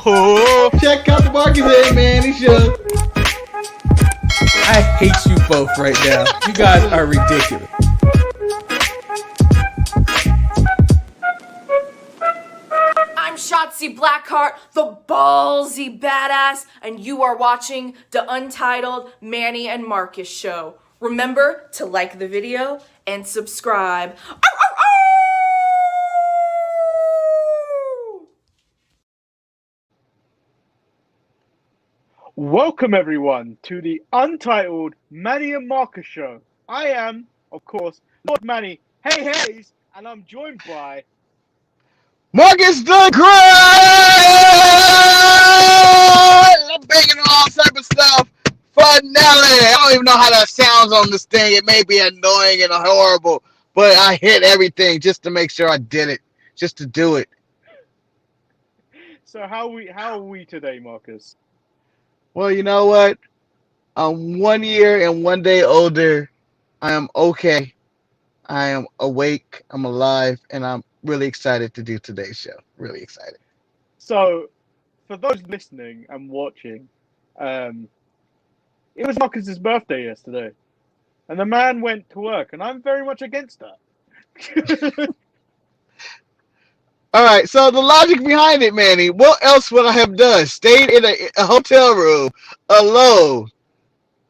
Oh, Check out the Marcus and Manny show. I hate you both right now. You guys are ridiculous. I'm Shotzi Blackheart, the ballsy badass, and you are watching the Untitled Manny and Marcus show. Remember to like the video and subscribe. welcome everyone to the Untitled Manny and Marcus show. I am, of course, Lord Manny Hayes, and I'm joined by Marcus the Great! I'm banging all type of stuff. Finale. I don't even know how that sounds on this thing. It may be annoying and horrible, but I hit everything just to make sure I did it, just to do it. So how are we today, Marcus? Well, you know what? I'm 1 year and 1 day older. I am okay. I am awake. I'm alive, and I'm really excited to do today's show. Really excited. So, for those listening and watching, it was Marcus's birthday yesterday, and the man went to work, and I'm very much against that. All right, so the logic behind it, Manny, what else would I have done? Stayed in a hotel room alone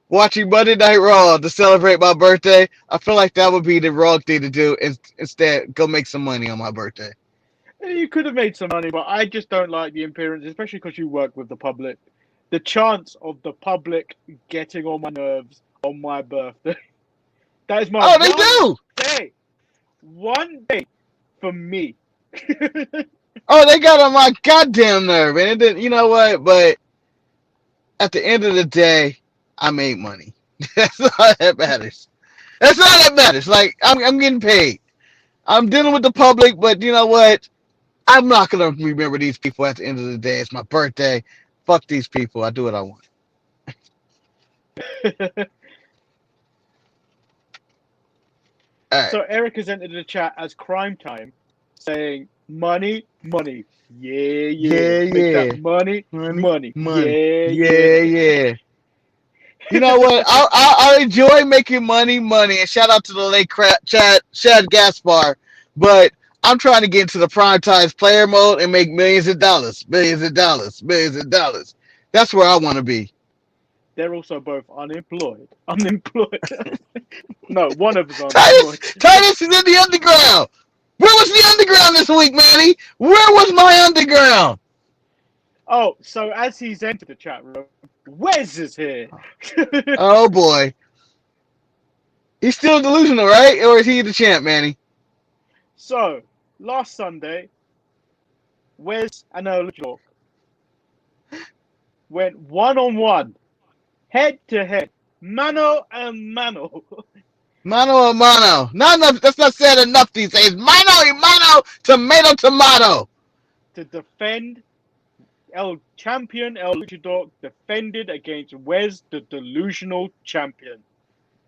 watching Monday Night Raw to celebrate my birthday? I feel like that would be the wrong thing to do. Instead, go make some money on my birthday. You could have made some money, but I just don't like the appearance, especially because you work with the public. The chance of the public getting on my nerves on my birthday. That is my Oh, they do! day. 1 day for me. Oh, they got on my goddamn nerve. And it didn't, you know what? But at the end of the day, I made money. That's all that matters. That's all that matters. Like, I'm getting paid. I'm dealing with the public, but you know what? I'm not going to remember these people at the end of the day. It's my birthday. Fuck these people. I do what I want. All right. So Eric has entered the chat as crime time, saying money, money. Yeah. Make that money. Yeah. You know what? I enjoy making money, and shout out to the late Chad Gaspar, but I'm trying to get into the primetime player mode and make millions of dollars. That's where I want to be. They're also both unemployed. No, one of us unemployed. Titus is in the underground. Where was the underground this week, Manny? Where was my underground? Oh, so as he's entered the chat room, Wes is here. Oh boy. He's still delusional, right? Or is he the champ, Manny? So, last Sunday, Wes and Earl York went one-on-one, head-to-head, mano a mano. Mano a mano. Not enough. That's not said enough these days. Mano a mano. Tomato. To defend El Luchador defended against Wes, the delusional champion.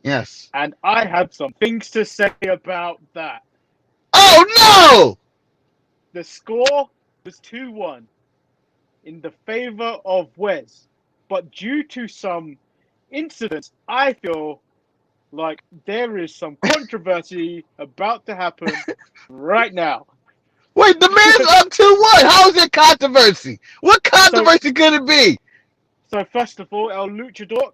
Yes. And I have some things to say about that. Oh no! The score was 2-1 in the favor of Wes. But due to some incidents, I feel like there is some controversy about to happen right now. Wait, the man's up 2-1. How is it controversy? What controversy could it be? So first of all, El Luchador,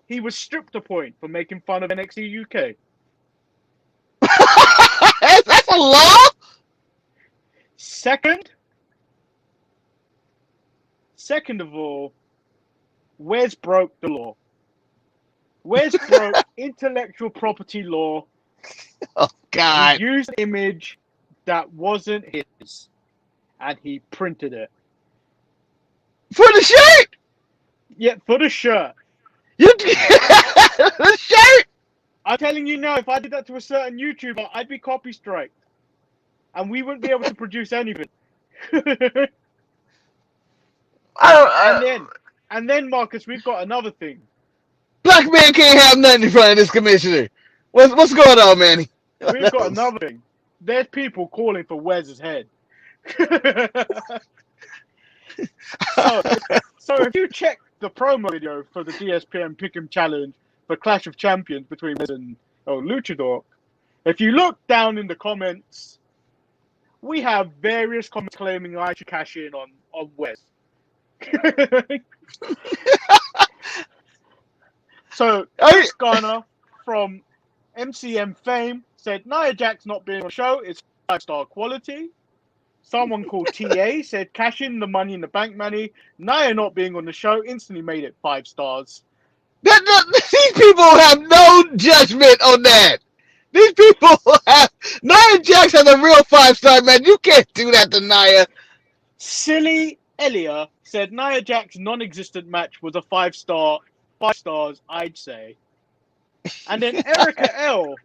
he was stripped a point for making fun of NXT UK. That's a law? Second of all, Wes broke the law. Wes broke intellectual property law. Oh, God. He used an image that wasn't his, and he printed it. For the shirt? Yeah, for the shirt. The shirt? I'm telling you now, if I did that to a certain YouTuber, I'd be copy striked. And we wouldn't be able to produce anything. And then, Marcus, we've got another thing. Black man can't have nothing in front of this commissioner. What's going on, Manny? We've got another thing. There's people calling for Wes's head. So if you check the promo video for the DSPN Pick'Em Challenge for Clash of Champions between Miz and Luchador, if you look down in the comments, we have various comments claiming I should cash in on Wes. So Chris Garner from MCM fame said Nia Jax not being on the show is 5-star quality. Someone called TA said cash in the Money in the Bank money. Nia not being on the show instantly made it 5 stars. These people have no judgment on that. These people have Nia Jax has a real 5-star, man. You can't do that to Nia. Silly Elia said Nia Jax's non-existent match was a 5-star. 5 stars, I'd say. And then Erica L.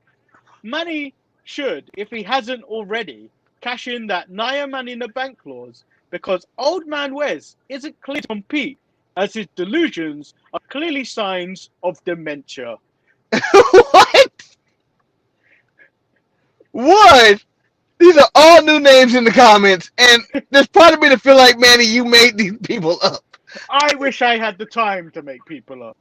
Manny should, if he hasn't already, cash in that Nia Money in the Bank clause because old man Wes isn't clear to compete as his delusions are clearly signs of dementia. What? What? These are all new names in the comments, and there's part of me to feel like, Manny, you made these people up. I wish I had the time to make people up.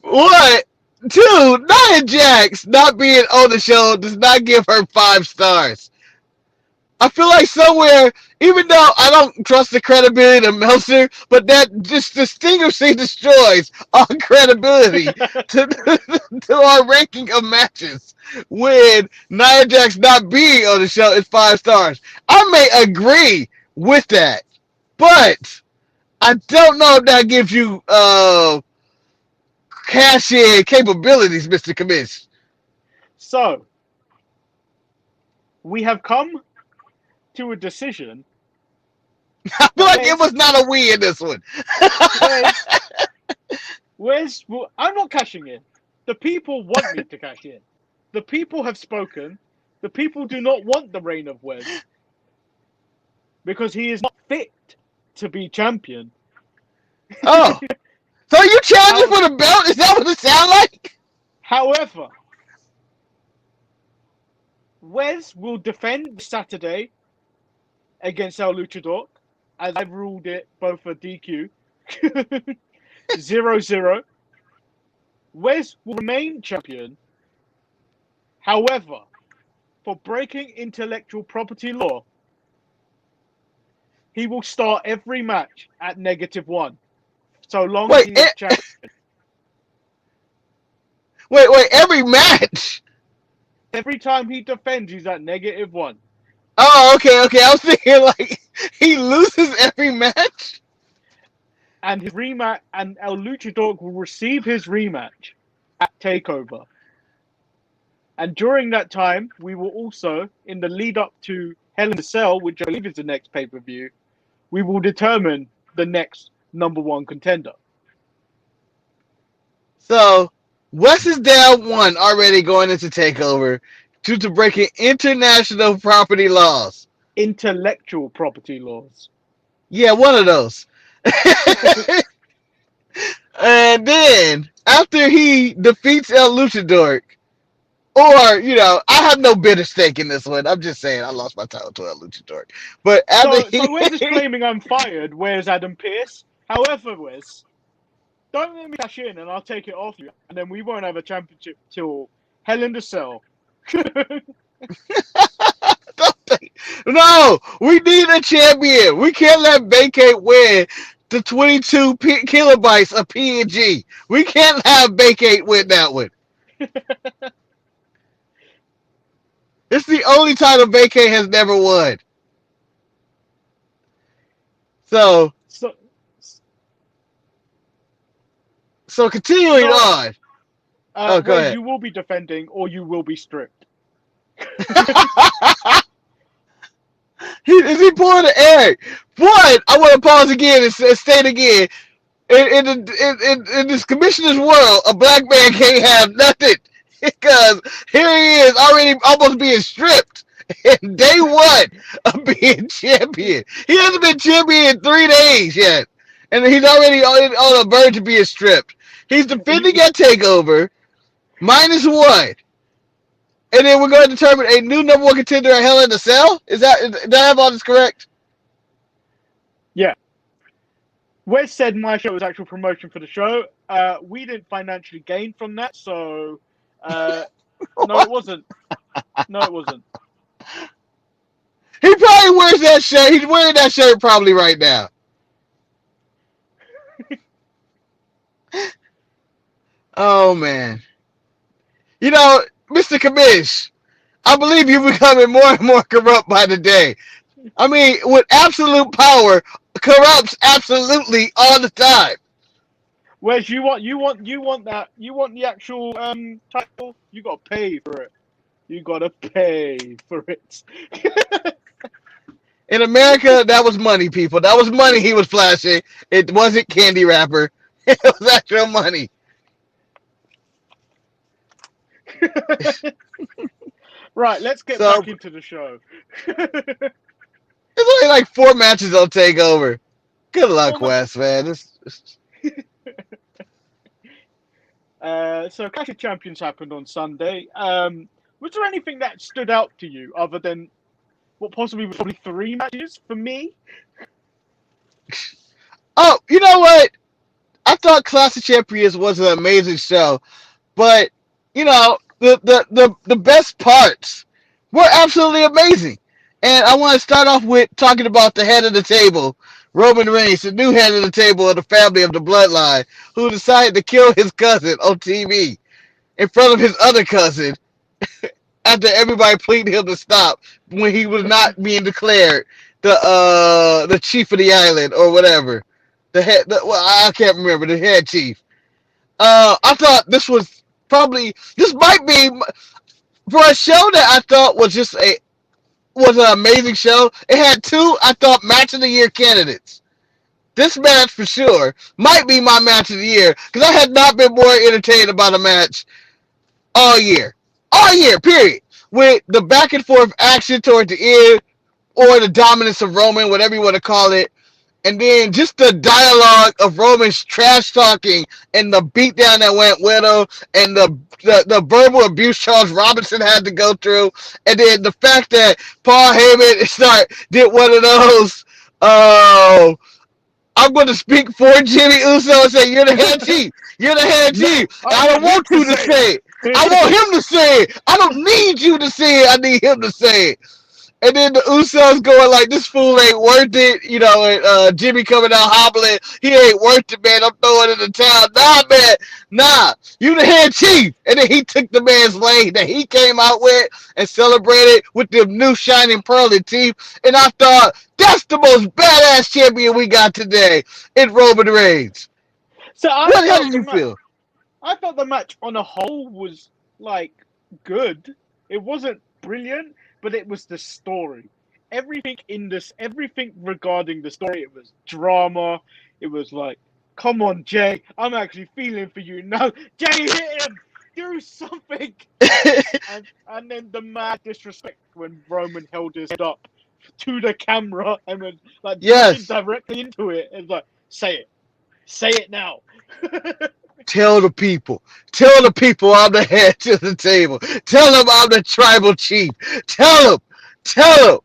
What? Two, Nia Jax not being on the show does not give her 5 stars. I feel like somewhere, even though I don't trust the credibility of Meltzer, but that just distinguishingly destroys our credibility to our ranking of matches when Nia Jax not being on the show is 5 stars. I may agree with that, but I don't know if that gives you cash-in capabilities, Mr. Commish. So, we have come to a decision. I feel like it was not a we in this one. I'm not cashing in. The people want me to cash in. The people have spoken. The people do not want the reign of Wes because he is not fit to be champion. Oh. So you challenging for the belt? Is that what it sounds like? However, Wes will defend Saturday against El Luchador, as I've ruled it both for DQ. 0-0. Wes will remain champion. However, for breaking intellectual property law, he will start every match at -1. So long as he is champion. Wait, every match? Every time he defends, he's at -1. Oh, okay. I was thinking like he loses every match? And his rematch, and El Luchador will receive his rematch at TakeOver. And during that time, we will also, in the lead up to Hell in a Cell, which I believe is the next pay-per-view, we will determine the next #1 contender. So, Wes is down 1 already going into TakeOver due to breaking international property laws. Intellectual property laws. Yeah, one of those. And then, after he defeats El Luchador, or, I have no bitter stake in this one. I'm just saying I lost my title to El Luchador. But after So Wes is claiming I'm fired. Where's Adam Pearce? However, Wes, don't let me cash in and I'll take it off you. And then we won't have a championship till Hell in the Cell. No, we need a champion. We can't let Vacate win the 22 kilobytes of PNG. We can't have Vacate win that one. It's the only title Vacate has never won. So continuing on. Go ahead. You will be defending or you will be stripped. Is he pulling the air? One, I want to pause again and state again. In this commissioner's world, a black man can't have nothing. Because here he is already almost being stripped in day 1 of being champion. He hasn't been champion in 3 days yet. And he's already on the verge of being stripped. He's defending at TakeOver, -1. And then we're going to determine a new #1 contender at Hell in a Cell? Did I have all this correct? Yeah. Wes said my show was actual promotion for the show. We didn't financially gain from that, so no, it wasn't. No, it wasn't. He probably wears that shirt. He's wearing that shirt probably right now. Oh man. You know, Mr. Kamish, I believe you're becoming more and more corrupt by the day. I mean, with absolute power, corrupts absolutely all the time. Wes, you want that? You want the actual title? You gotta pay for it. You gotta pay for it. In America, that was money, people. That was money he was flashing. It wasn't candy wrapper. It was actual money. Right, let's get So back into the show. it's only like 4 matches on Takeover. Good luck, Well, Wes, man. so Clash of Champions happened on Sunday. Was there anything that stood out to you other than what possibly was probably 3 matches for me? Oh, you know what? I thought Clash of Champions was an amazing show, but you know the best parts were absolutely amazing. And I want to start off with talking about the head of the table, Roman Reigns, the new head of the table of the family of the bloodline, who decided to kill his cousin on TV in front of his other cousin after everybody pleaded him to stop when he was not being declared the chief of the island or whatever. Well, I can't remember, the head chief. I thought this might be for a show that I thought was an amazing show. It had 2, I thought, match of the year candidates. This match for sure might be my match of the year because I had not been more entertained about a match all year. All year, period. With the back and forth action toward the end or the dominance of Roman, whatever you want to call it. And then just the dialogue of Roman's trash talking and the beatdown that went with him and the verbal abuse Charles Robinson had to go through. And then the fact that Paul Heyman did one of those, I'm going to speak for Jimmy Uso and say, you're the head chief. You're the head chief. I don't want you to say it. I want him to say it. I don't need you to say it. I need him to say it. And then the Usos going like, this fool ain't worth it. You know, and Jimmy coming out hobbling. He ain't worth it, man. I'm throwing it in the towel. Nah, man. Nah. You the head chief. And then he took the man's lane that he came out with and celebrated with them new shining pearly teeth. And I thought, that's the most badass champion we got today in Roman Reigns. So How did you feel? I thought the match on a whole was like good. It wasn't brilliant, but it was the story. Everything regarding the story, it was drama. It was like, come on, Jay, I'm actually feeling for you now. Jay, hit him! Do something! and then the mad disrespect when Roman held his head up to the camera and was like directly into it. It's like, say it now. Tell the people I'm the head to the table. Tell them I'm the tribal chief. Tell them.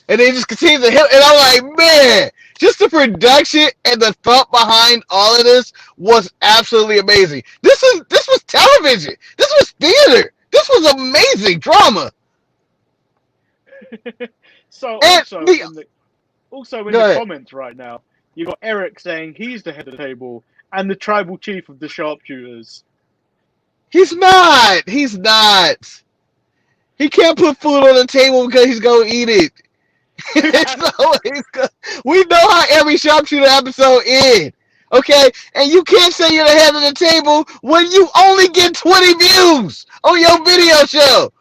And they just continue to hit. And I'm like, man, just the production and the thought behind all of this was absolutely amazing. This was television. This was theater. This was amazing drama. So and also in the comments right now, you got Eric saying he's the head of the table and the tribal chief of the sharpshooters. He's not. He can't put food on the table because he's gonna eat it. We know how every sharpshooter episode ends. Okay? And you can't say you're the head of the table when you only get 20 views on your video show.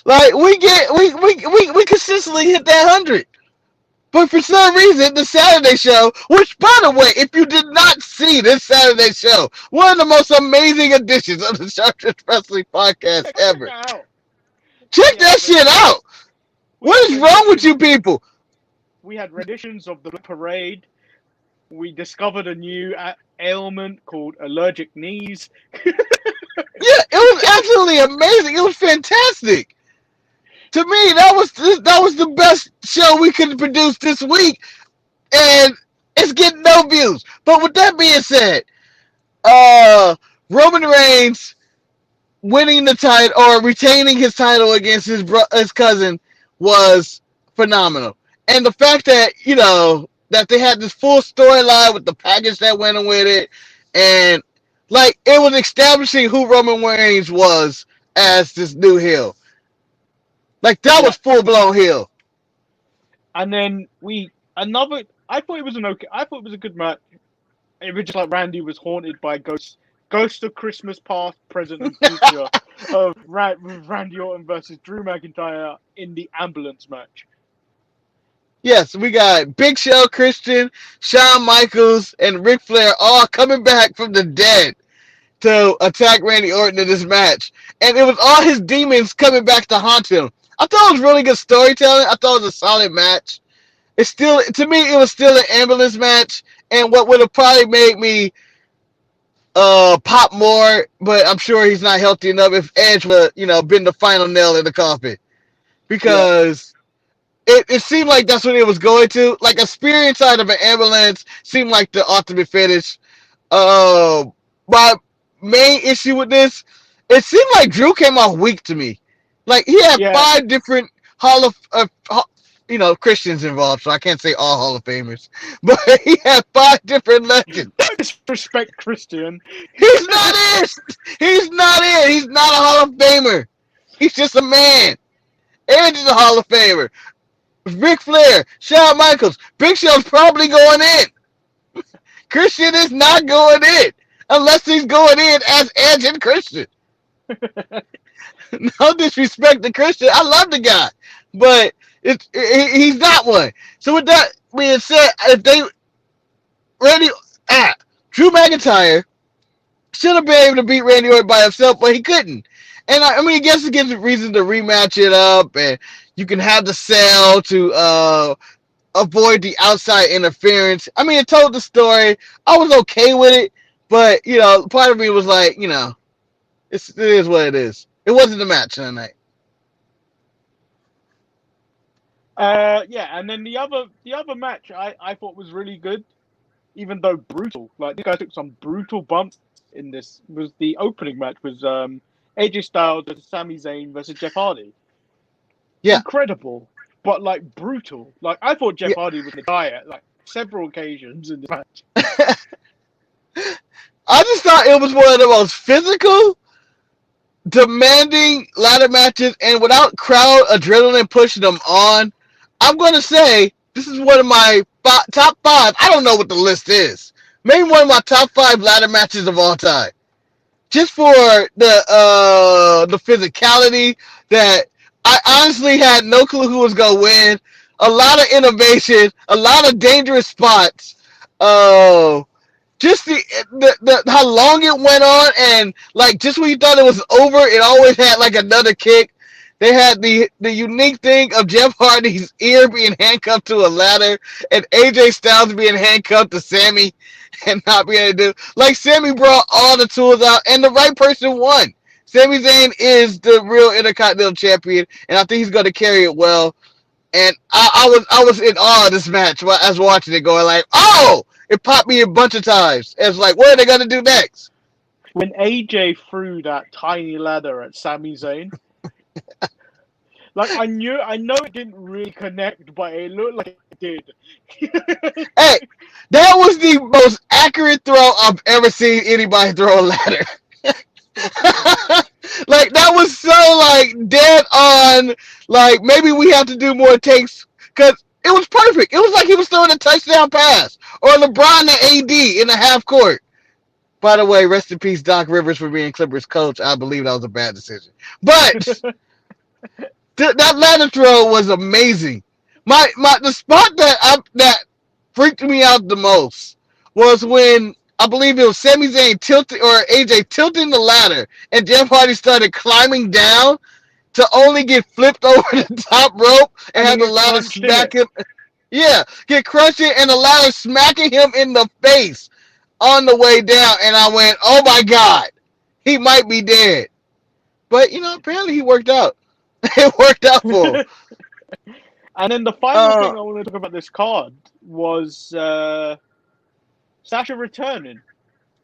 Like we consistently hit that 100. But for some reason, the Saturday show, which, by the way, if you did not see this Saturday show, one of the most amazing editions of the Sharpshooter Wrestling podcast ever. Check that shit out. What is wrong with you people? We had renditions of the Parade. We discovered a new ailment called allergic knees. Yeah, it was absolutely amazing. It was fantastic. To me, that was the best show we could produce this week, and it's getting no views. But with that being said, Roman Reigns winning the title or retaining his title against his cousin was phenomenal. And the fact that that they had this full storyline with the package that went with it, and like it was establishing who Roman Reigns was as this new heel. Like that was full blown heel. And then I thought it was a good match. It was just like Randy was haunted by ghosts of Christmas past, present, and future of Randy Orton versus Drew McIntyre in the ambulance match. Yes, we got Big Show, Christian, Shawn Michaels, and Ric Flair all coming back from the dead to attack Randy Orton in this match. And it was all his demons coming back to haunt him. I thought it was really good storytelling. I thought it was a solid match. To me, it was still an ambulance match. And what would have probably made me pop more, but I'm sure he's not healthy enough if Edge would been the final nail in the coffin. Because it seemed like that's what it was going to. Like a spear inside of an ambulance seemed like the ultimate finish. My main issue with this, it seemed like Drew came off weak to me. Like he had 5 different Christians involved, so I can't say all Hall of Famers, but he had 5 different legends. Don't disrespect Christian. He's not it. He's not it. He's not a Hall of Famer. He's just a man. Edge is a Hall of Famer. Ric Flair, Shawn Michaels, Big Show's probably going in. Christian is not going in unless he's going in as Edge and Christian. No disrespect to Christian. I love the guy, but he's not one. So with that being said, if they Drew McIntyre should have been able to beat Randy Orton by himself, but he couldn't. And I mean, I guess it gives a reason to rematch it up, and you can have the sell to avoid the outside interference. I mean, it told the story. I was okay with it, but part of me was like, it is what it is. It wasn't the match tonight. And then the other match I thought was really good, even though brutal. Like this guy took some brutal bumps in this. Was the opening match was AJ Styles versus Sami Zayn versus Jeff Hardy. Yeah, incredible, but like brutal. Like I thought Jeff Hardy was gonna die at like several occasions in this match. I just thought it was one of the most physical, demanding ladder matches, and without crowd adrenaline pushing them on, I'm going to say this is one of my top 5. I don't know what the list is. Maybe one of my top 5 ladder matches of all time. Just for the physicality that I honestly had no clue who was going to win. A lot of innovation, a lot of dangerous spots. Just the how long it went on, and like just when you thought it was over, it always had like another kick. They had the unique thing of Jeff Hardy's ear being handcuffed to a ladder, and AJ Styles being handcuffed to Sammy and not being able to do. Like Sammy brought all the tools out, and the right person won. Sami Zayn is the real Intercontinental Champion, and I think he's going to carry it well. And I was in awe of this match while I was watching it, going like, oh! It popped me a bunch of times. It's like, what are they going to do next? When AJ threw that tiny ladder at Sami Zayn, like I know it didn't really connect, but it looked like it did. Hey, that was the most accurate throw I've ever seen anybody throw a ladder. Like that was so like dead on. Like maybe we have to do more takes because it was perfect. It was like he was throwing a touchdown pass or LeBron to AD in the half court. By the way, rest in peace, Doc Rivers, for being Clippers coach. I believe that was a bad decision. But that ladder throw was amazing. The spot that freaked me out the most was when I believe it was Sami Zayn tilting or AJ tilting the ladder, and Jeff Hardy started climbing down to only get flipped over the top rope and have the ladder smack him. Yeah, get crushed and the ladder smacking him in the face on the way down. And I went, oh my God, he might be dead. But, apparently he worked out. It worked out for him. And then the final thing I want to talk about this card was Sasha returning.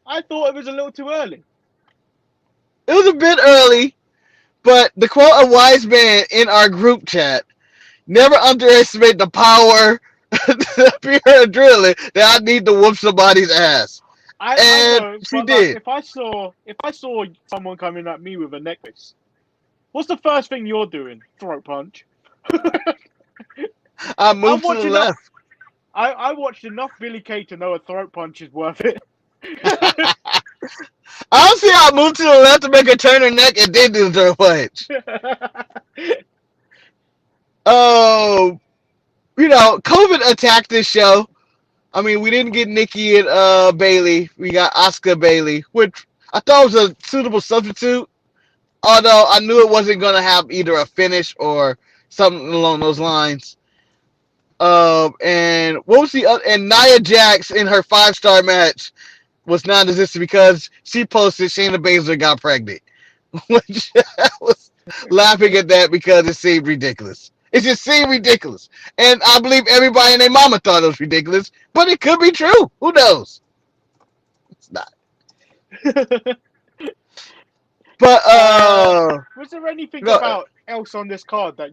I thought it was a little too early. It was a bit early, but the quote a wise man in our group chat: never underestimate the power, the pure adrenaline that I need to whoop somebody's ass. I And know, she but did. like, if I saw someone coming at me with a necklace, what's the first thing you're doing? Throat punch. I moved to the left. I watched enough Billy Kay to know a throat punch is worth it. Honestly, I moved to the left to make her turn her neck and then do the throat punch. Oh, COVID attacked this show. I mean, we didn't get Nikki and Bailey. We got Asuka Bailey, which I thought was a suitable substitute. Although I knew it wasn't going to have either a finish or something along those lines. And what was the other? And Nia Jax in her 5-star match was non-existent because she posted Shayna Baszler got pregnant, which I was laughing at that because it seemed ridiculous. It just seemed ridiculous, and I believe everybody and their mama thought it was ridiculous, but it could be true. Who knows? It's not. But was there anything else on this card that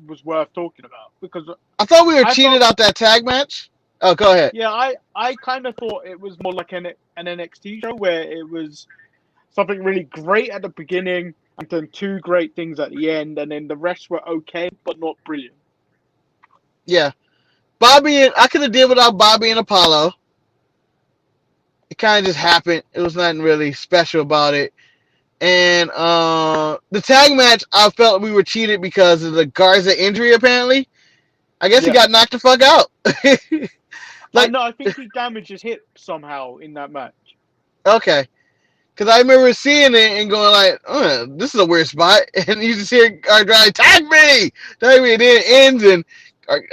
was worth talking about? Because I thought we were cheated out that tag match. Oh, go ahead. Yeah, I kind of thought it was more like an NXT show where it was something really great at the beginning and then 2 great things at the end, and then the rest were okay but not brilliant. Yeah, I could have did without Bobby and Apollo. It kind of just happened. It was nothing really special about it. And the tag match, I felt we were cheated because of the Garza injury. Apparently, I guess he got knocked the fuck out. No, I think he damaged his hip somehow in that match. Okay. Because I remember seeing it and going like, this is a weird spot. And you just hear Andrade, tag me! Tag me! And then it ends and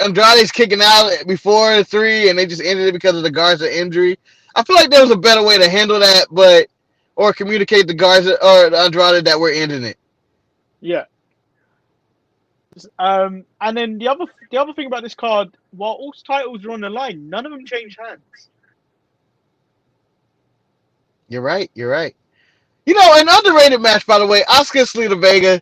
Andrade's kicking out before the 3 and they just ended it because of the Garza injury. I feel like there was a better way to handle that, or communicate the Garza or the Andrade that we're ending it. Yeah. And then the other thing about this card, while all titles are on the line, none of them change hands. You're right. An underrated match, by the way, Asuka Selena Vega.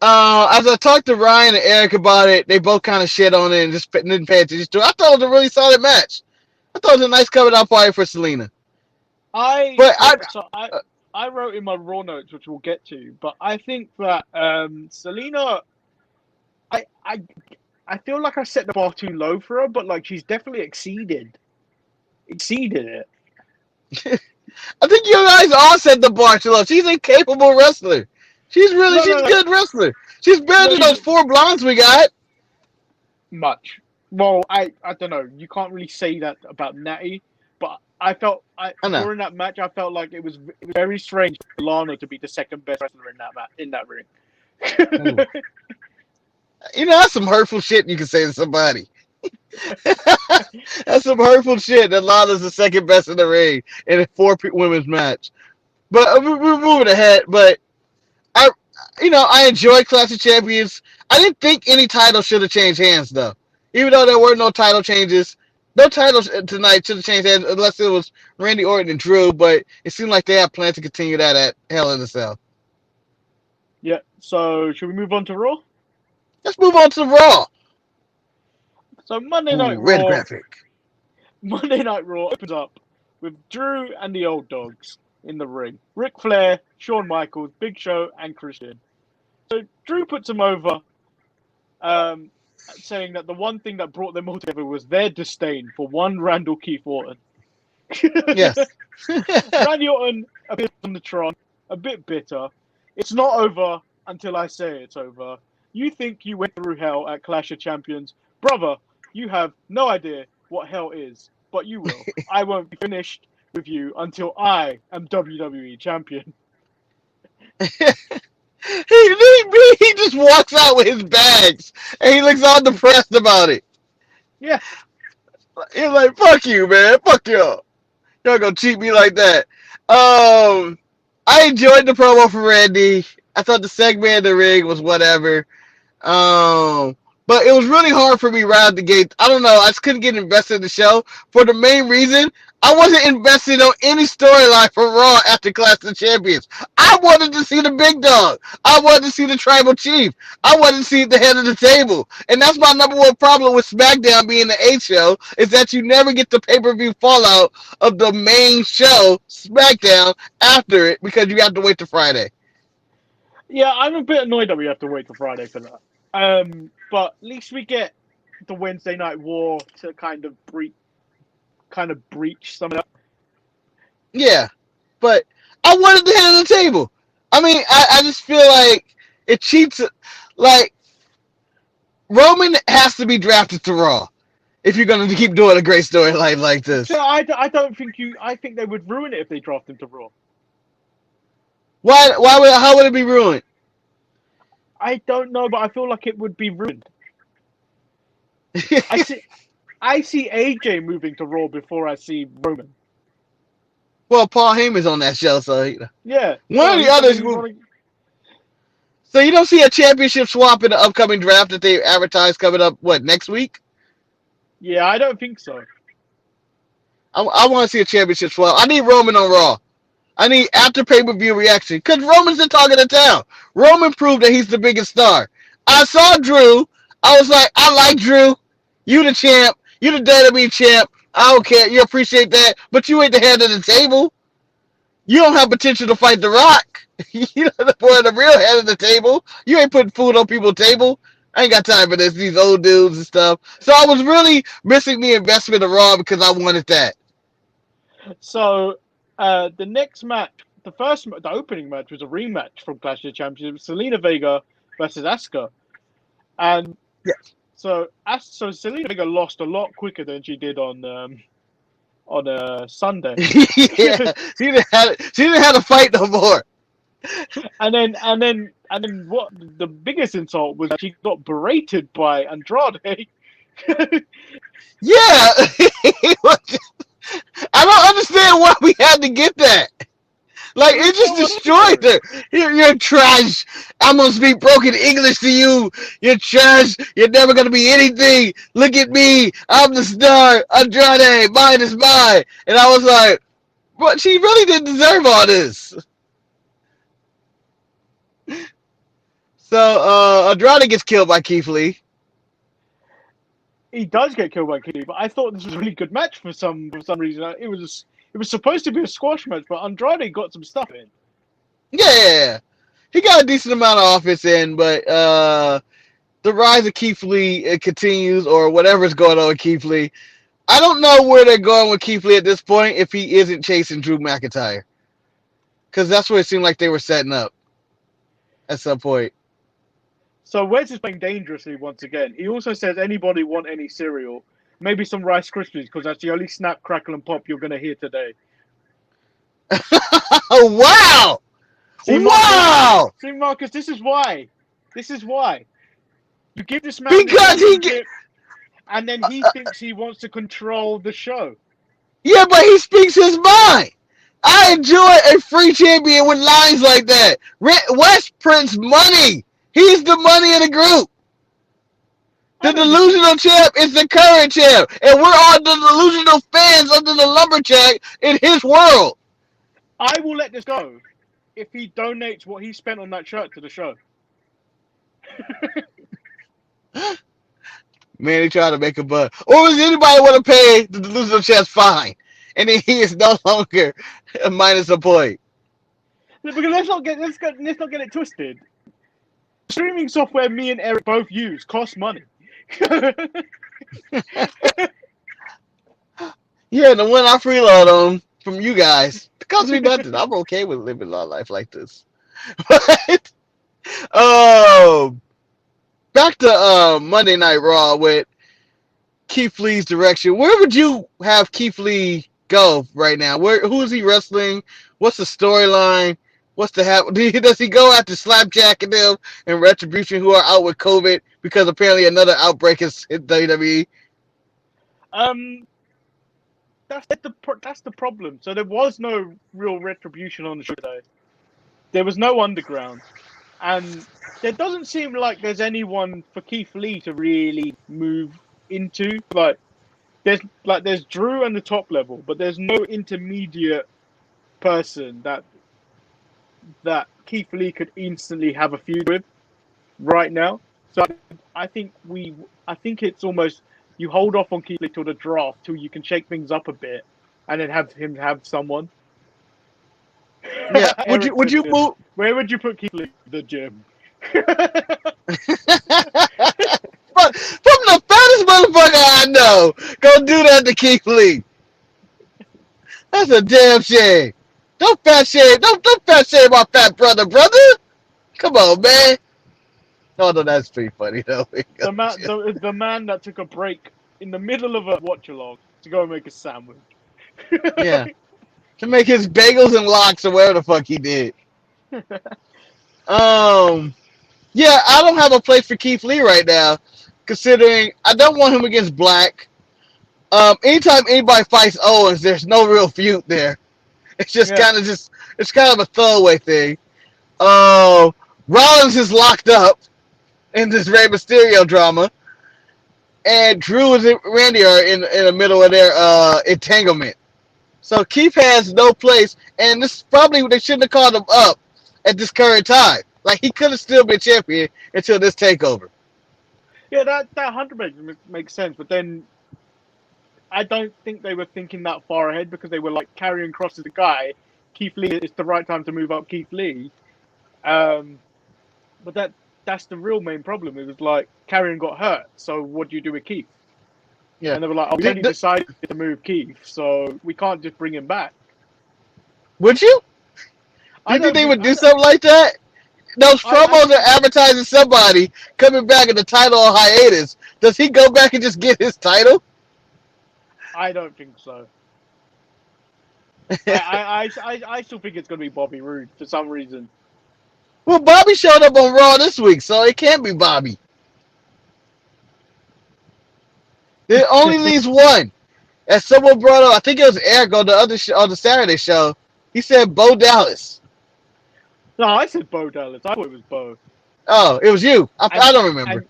As I talked to Ryan and Eric about it, they both kind of shit on it and just didn't pay attention to it. I thought it was a really solid match. I thought it was a nice coming out party for Selena. I wrote in my Raw notes, which we'll get to, but I think that Selena, I feel like I set the bar too low for her, but like she's definitely exceeded it. I think you guys all set the bar too low. She's a capable wrestler. She's a good wrestler. She's better than those 4 blondes we got. Much. Well, I don't know. You can't really say that about Natty, but I felt during that match, I felt like it was very strange for Lana to be the second best wrestler in that ring. That's some hurtful shit you can say to somebody. That's some hurtful shit that Lana's the second best in the ring in a 4 women's match. But we're moving ahead. But I enjoy Clash of Champions. I didn't think any title should have changed hands though. Even though there were no title changes, no titles tonight should have changed hands unless it was Randy Orton and Drew. But it seemed like they have plans to continue that at Hell in a Cell. Yeah. So should we move on to Raw? Let's move on to Raw. So Monday Night Raw opens up with Drew and the Old Dogs in the ring. Ric Flair, Shawn Michaels, Big Show, and Christian. So Drew puts him over, saying that the one thing that brought them all together was their disdain for one Randall Keith Orton. Yes. Randy Orton appears on the Tron, a bit bitter. It's not over until I say it's over. You think you went through hell at Clash of Champions? Brother, you have no idea what hell is, but you will. I won't be finished with you until I am WWE champion. He just walks out with his bags and he looks all depressed about it. Yeah. He's like, fuck you, man. Fuck y'all. Y'all gonna cheat me like that. I enjoyed the promo for Randy. I thought the segment in the ring was whatever. But it was really hard for me right out the gate. I don't know. I just couldn't get invested in the show for the main reason I wasn't invested on any storyline for Raw after Clash of Champions. I wanted to see the big dog. I wanted to see the tribal chief. I wanted to see the head of the table. And that's my number one problem with SmackDown being the A show is that you never get the pay-per-view fallout of the main show, SmackDown, after it because you have to wait till Friday. Yeah, I'm a bit annoyed that we have to wait till Friday for that. But at least we get the Wednesday Night War to kind of breach some of that. Yeah, but I wanted the head of the table. I mean, I just feel like it cheats. Like, Roman has to be drafted to Raw if you're going to keep doing a great storyline like this. So I don't think I think they would ruin it if they draft him to Raw. How would it be ruined? I don't know, but I feel like it would be ruined. I see AJ moving to Raw before I see Roman. Well, Paul Heyman's on that show, so yeah. One of the others. So you don't see a championship swap in the upcoming draft that they advertise coming up next week? Yeah, I don't think so. I want to see a championship swap. I need Roman on Raw. I need after pay-per-view reaction because Roman's the talk of the town. Roman proved that he's the biggest star. I saw Drew. I was like, I like Drew. You the champ. You the WWE champ. I don't care. You appreciate that, but you ain't the head of the table. You don't have potential to fight The Rock. You know the real head of the table. You ain't putting food on people's table. I ain't got time for this. These old dudes and stuff. So I was really missing the investment of Raw because I wanted that. So the next match, the opening match was a rematch from Clash of Champions, Selena Vega versus Asuka, and so Selena Vega lost a lot quicker than she did on Sunday. Yeah, she didn't have to fight no more. And then what the biggest insult was that she got berated by Andrade. Yeah. I don't understand why we had to get that. Like, it just destroyed her. You're trash. I'm going to speak broken English to you. You're trash. You're never going to be anything. Look at me. I'm the star. Andrade. Mine is mine. And I was like, but she really didn't deserve all this. So, Andrade gets killed by Keith Lee. He does get killed by Keith Lee, but I thought this was a really good match for some reason. It was supposed to be a squash match, but Andrade got some stuff in. Yeah. He got a decent amount of offense in, but the rise of Keith Lee continues, or whatever's going on with Keith Lee. I don't know where they're going with Keith Lee at this point if he isn't chasing Drew McIntyre. Because that's what it seemed like they were setting up at some point. So Wes is playing dangerously once again. He also says, anybody want any cereal? Maybe some Rice Krispies, because that's the only snap, crackle, and pop you're going to hear today. Wow! Wow! See, Marcus, this is why. You give this man because and then he thinks he wants to control the show. Yeah, but he speaks his mind. I enjoy a free champion with lines like that. West prints money. He's the money of the group. The delusional champ is the current champ. And we're all the delusional fans under the lumberjack in his world. I will let this go if he donates what he spent on that shirt to the show. Man, he tried to make a buck. Or does anybody want to pay the delusional champ's fine? And then he is no longer a minus a point. Because let's not get it twisted. Streaming software me and Eric both use costs money. Yeah, the one I freeload on from you guys, it costs me nothing. I'm okay with living a life like this. But back to Monday Night Raw with Keith Lee's direction. Where would you have Keith Lee go right now? Who is he wrestling? What's the storyline? What's the happen? Does he go after Slapjack and them and Retribution, who are out with COVID because apparently another outbreak is hit WWE? That's the problem. So there was no real Retribution on the show today. There was no Underground. and there doesn't seem like there's anyone for Keith Lee to really move into. There's Drew and the top level, but there's no intermediate person that Keith Lee could instantly have a feud with right now. So I think it's almost you hold off on Keith Lee till the draft till you can shake things up a bit, and then have him have someone. Yeah. Would you move? Where would you put Keith Lee? The gym. From the fattest motherfucker I know, go do that to Keith Lee. That's a damn shame. Don't fat shame my fat brother. Come on, man. Oh no, that's pretty funny though. The man that took a break in the middle of a watch-along to go and make a sandwich. Yeah. To make his bagels and lox or whatever the fuck he did. Yeah, I don't have a place for Keith Lee right now, considering I don't want him against Black. Anytime anybody fights Owens, there's no real feud there. It's just kind of a throwaway thing. Rollins is locked up in this Rey Mysterio drama, and Drew and Randy are in the middle of their entanglement. So Keith has no place, and this probably they shouldn't have called him up at this current time. Like, he could have still been champion until this takeover. Yeah, that 100% makes sense, but then I don't think they were thinking that far ahead because they were like carrying Cross as a guy. Keith Lee, it's the right time to move up Keith Lee. But that's the real main problem. It was like Karrion got hurt, so what do you do with Keith? Yeah. And they were like, we only decided to move Keith, so we can't just bring him back. Would you? Do you think they would do something like that? Those promos are advertising somebody coming back in the title on hiatus. Does he go back and just get his title? I don't think so. I still think it's going to be Bobby Roode for some reason. Well, Bobby showed up on Raw this week, so it can't be Bobby. There only leaves one. As someone brought up, I think it was Eric on the Saturday show. He said Bo Dallas. No, I said Bo Dallas. I thought it was Bo. Oh, it was you. I don't remember.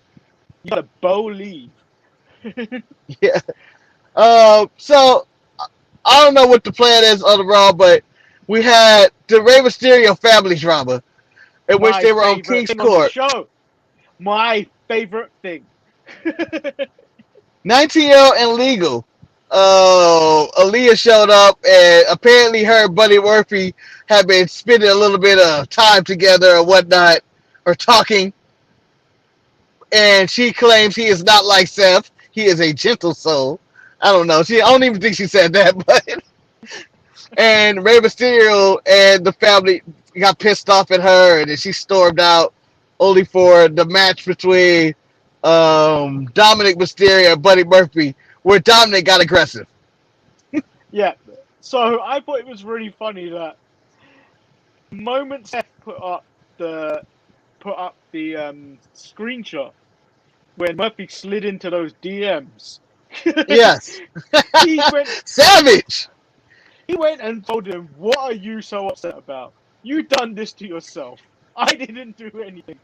You got a Bo leave. Yeah. So I don't know what the plan is on the Raw, but we had the Rey Mysterio family drama, in which they were on King's Court. Show. My favorite thing. 19-year-old and legal. Aaliyah showed up, and apparently her and Buddy Murphy had been spending a little bit of time together or whatnot, or talking. And she claims he is not like Seth. He is a gentle soul. I don't know. I don't even think she said that, but. And Rey Mysterio and the family got pissed off at her, and then she stormed out, only for the match between Dominic Mysterio and Buddy Murphy, where Dominic got aggressive. Yeah. So I thought it was really funny that the moment Seth put up the screenshot when Murphy slid into those DMs. Yes. He went savage. He went and told him, "What are you so upset about? You done this to yourself. I didn't do anything."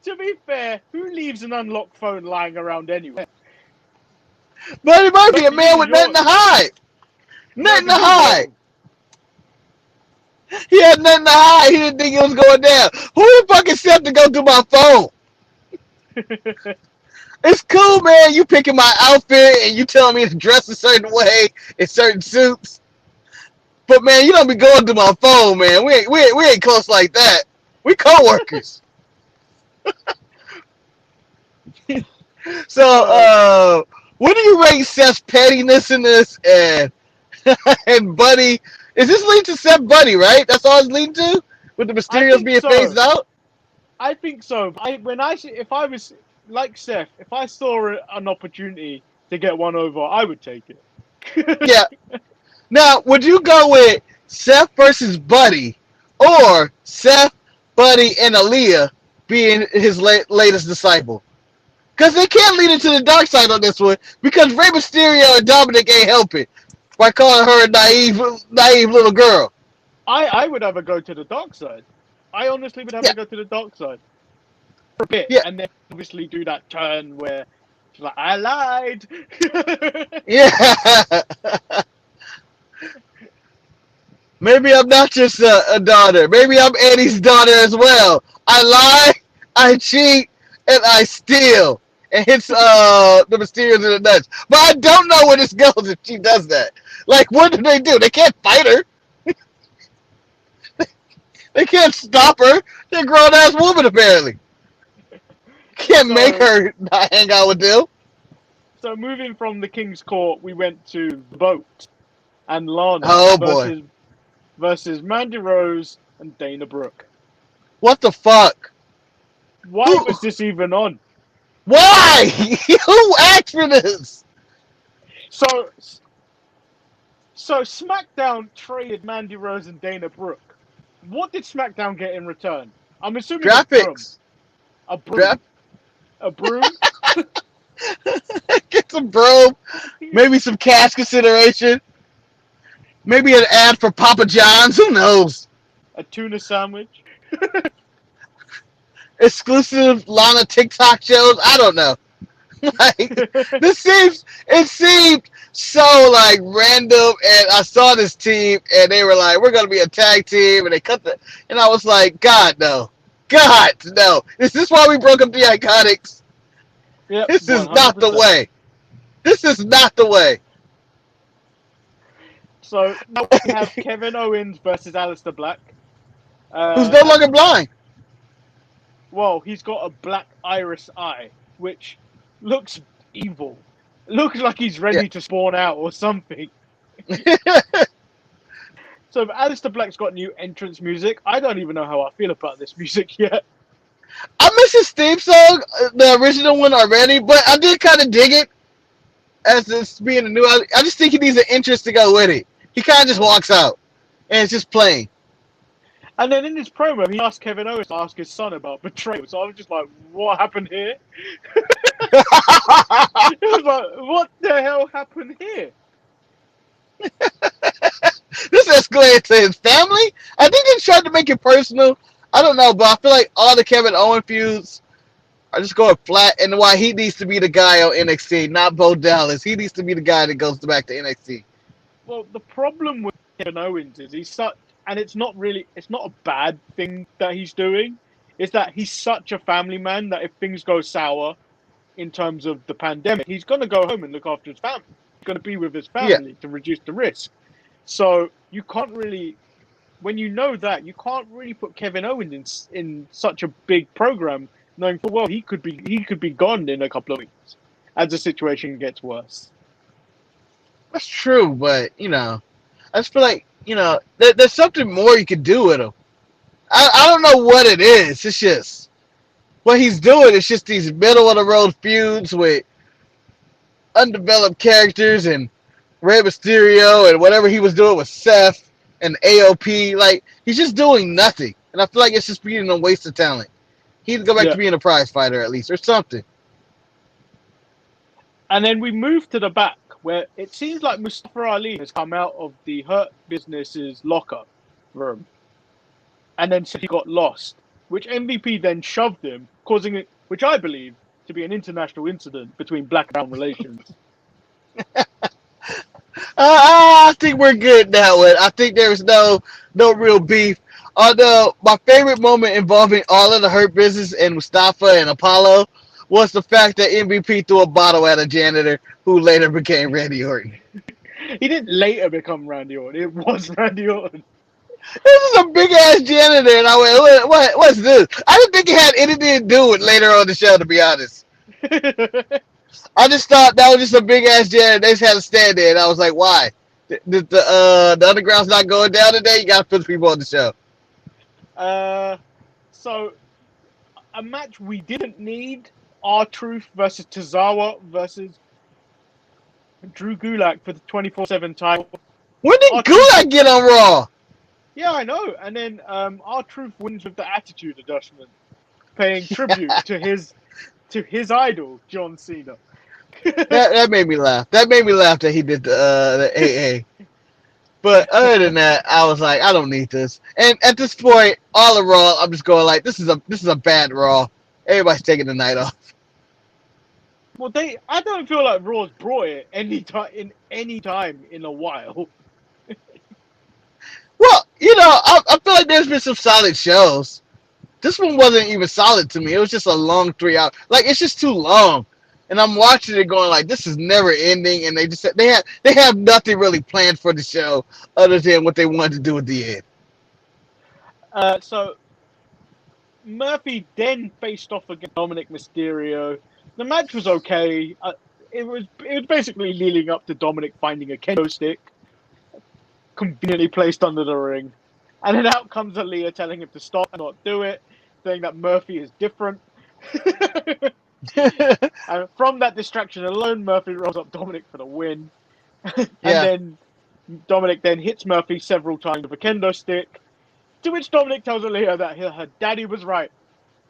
To be fair, who leaves an unlocked phone lying around anyway? Buddy Murphy, a man with nothing to hide. Nothing to hide. He had nothing to hide. He didn't think it was going down. Who the fuck is Seth to go through my phone? It's cool, man. You picking my outfit and you telling me to dress a certain way in certain suits. But man, you don't be going through my phone, man. We ain't close like that. We co-workers. So, what do you rate Seth's pettiness in this and Buddy? Is this leading to Seth Buddy, right? That's all it's leading to? With the Mysterios being phased out? I think so. If I was like Seth, if I saw an opportunity to get one over, I would take it. Yeah. Now, would you go with Seth versus Buddy, or Seth, Buddy, and Aaliyah being his latest disciple? Because they can't lead it to the dark side on this one, because Rey Mysterio and Dominic ain't helping by calling her a naive little girl. I would have a go to the dark side. I honestly would have Yeah. a go to the dark side for a bit, Yeah. and then obviously do that turn where she's like, I lied. Yeah. Maybe I'm not just a daughter. Maybe I'm Eddie's daughter as well. I lie, I cheat, and I steal. And hits the Mysterios in the nuts. But I don't know where this goes if she does that. Like, what do? They can't fight her. They can't stop her. She's a grown ass woman, apparently. Can't make her not hang out with them. So moving from the King's Court, we went to the boat and Lana Oh boy. versus Mandy Rose and Dana Brooke. What the fuck? Why was this even on? Why? Who asked for this? So SmackDown traded Mandy Rose and Dana Brooke. What did SmackDown get in return? I'm assuming Draft picks. A broom. A broom. Get some broom. Maybe some cash consideration. Maybe an ad for Papa John's. Who knows? A tuna sandwich. Exclusive Lana TikTok shows. I don't know. Like, it seemed so like random, and I saw this team and they were like, we're gonna be a tag team, and they and I was like, God no. Is this why we broke up the Iconics? Yep, This is 100%. not the way. This is not the way. So now we have Kevin Owens versus Aleister Black. Who's no longer blind. Well, he's got a black iris eye, which looks evil. Looks like he's ready to spawn out or something. So Aleister Black's got new entrance music. I don't even know how I feel about this music yet. I miss his theme song, the original one already, but I did kind of dig it as this being a new. I just think he needs an interest to go with it. He kind of just walks out, and it's just playing. And then in his promo, he asked Kevin Owens to ask his son about betrayal. So I was just like, what happened here? It was like, what the hell happened here? This escalated to his family. I think they tried to make it personal. I don't know, but I feel like all the Kevin Owens feuds are just going flat. And why he needs to be the guy on NXT, not Bo Dallas. He needs to be the guy that goes back to NXT. Well, the problem with Kevin Owens is he's such, and it's not a bad thing that he's doing. It's that he's such a family man that if things go sour in terms of the pandemic, he's going to go home and look after his family. He's going to be with his family to reduce the risk. So you can't really, when you know that, you can't really put Kevin Owens in such a big program, knowing full well he could be gone in a couple of weeks as the situation gets worse. That's true, but I just feel like there's something more you could do with him. I don't know what it is. It's just what he's doing. It's just these middle of the road feuds with undeveloped characters and Rey Mysterio and whatever he was doing with Seth and AOP. Like, he's just doing nothing, and I feel like it's just being a waste of talent. He needs to go back to being a prize fighter at least, or something. And then we move to the back, where it seems like Mustafa Ali has come out of the Hurt Business's locker room. And then said he got lost, which MVP then shoved him, causing it, which I believe to be an international incident between black and brown relations. I think we're good now. I think there's no real beef. Although my favorite moment involving all of the Hurt Business and Mustafa and Apollo was the fact that MVP threw a bottle at a janitor who later became Randy Orton. He didn't later become Randy Orton. It was Randy Orton. This is a big ass janitor, and I went, what's this? I didn't think it had anything to do with later on the show, to be honest. I just thought that was just a big ass janitor. They just had to stand there, and I was like, why? The underground's not going down today? You got to put people on the show. So a match we didn't need: R-Truth versus Tozawa versus Drew Gulak for the 24/7 title. When did Gulak get on Raw? Yeah, I know. And then R-Truth wins with the attitude adjustment, paying tribute to his idol, John Cena. that made me laugh. That made me laugh that he did the AA. But other than that, I was like, I don't need this. And at this point, all the Raw, I'm just going like, this is a bad Raw. Everybody's taking the night off. Well, I don't feel like Raw's brought it any time in a while. Well, I feel like there's been some solid shows. This one wasn't even solid to me. It was just a long 3 hours. Like, it's just too long. And I'm watching it going like, this is never ending. And they have nothing really planned for the show other than what they wanted to do at the end. So Murphy then faced off against Dominic Mysterio. The match was okay. It was basically leading up to Dominic finding a kendo stick, conveniently placed under the ring, and then out comes Aaliyah telling him to stop and not do it, saying that Murphy is different. And from that distraction alone, Murphy rolls up Dominic for the win. And then Dominic then hits Murphy several times with a kendo stick, to which Dominic tells Aaliyah that her daddy was right.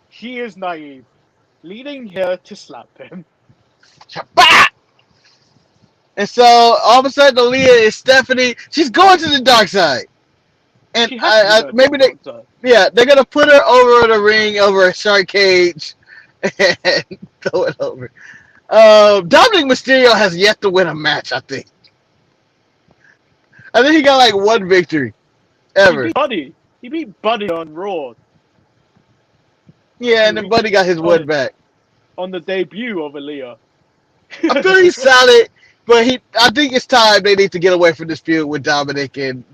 She is naive, leading her to slap him. And so all of a sudden, Aaliyah is Stephanie. She's going to the dark side. And they're gonna put her over the ring, over a shark cage, and throw it over. Dominic Mysterio has yet to win a match. I think he got like one victory ever. He beat Buddy on Raw. Yeah, and then Buddy got his wood back on the debut of Aaliyah. I feel he's solid, but I think it's time they need to get away from this feud with Dominic and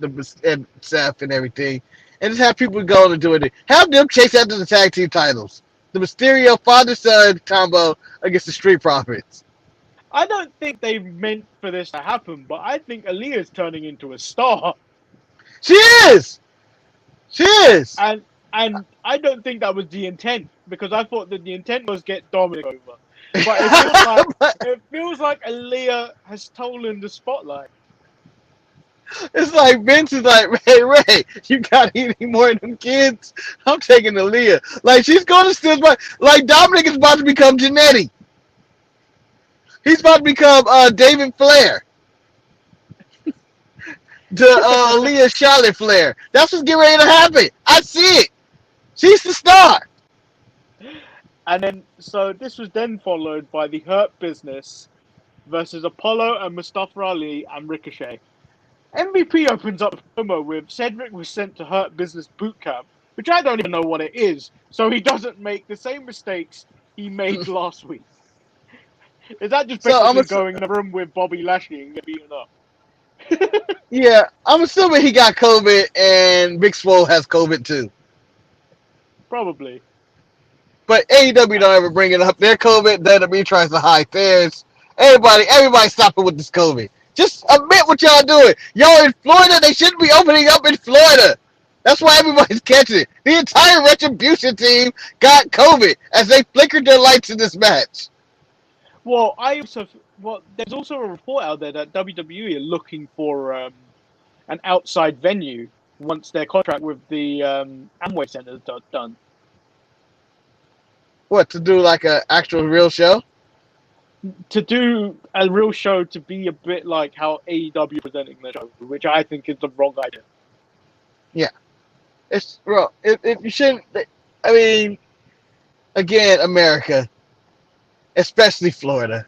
Seth and everything, and just have people go and do it. Have them chase after the tag team titles. The Mysterio father-son combo against the Street Profits. I don't think they meant for this to happen, but I think Aaliyah's turning into a star. She is! And I don't think that was the intent, because I thought that the intent was get Dominic over. But it feels like Aaliyah has stolen the spotlight. It's like Vince is like, hey, Ray, you got any more of them kids? I'm taking Aaliyah. Like, she's going to still, like, Dominic is about to become Jannetty. He's about to become David Flair. Aaliyah Charlotte Flair. That's what's getting ready to happen. I see it. She's the star. And then, so this was then followed by the Hurt Business versus Apollo and Mustafa Ali and Ricochet. MVP opens up a promo with Cedric was sent to Hurt Business boot camp, which I don't even know what it is, so he doesn't make the same mistakes he made last week. Is that just basically going in the room with Bobby Lashley and get beaten up? Yeah, I'm assuming he got COVID and Big Swole has COVID too. Probably. But AEW don't ever bring it up. Their COVID, WWE tries to hide theirs. Everybody stop it with this COVID. Just admit what y'all doing. Y'all in Florida, they shouldn't be opening up in Florida. That's why everybody's catching it. The entire Retribution team got COVID as they flickered their lights in this match. Well, there's also a report out there that WWE are looking for an outside venue once their contract with the Amway Center is done. What, to do like an actual real show? To do a real show to be a bit like how AEW presenting their show, which I think is the wrong idea. Yeah. It's wrong. You shouldn't. I mean, again, America, especially Florida,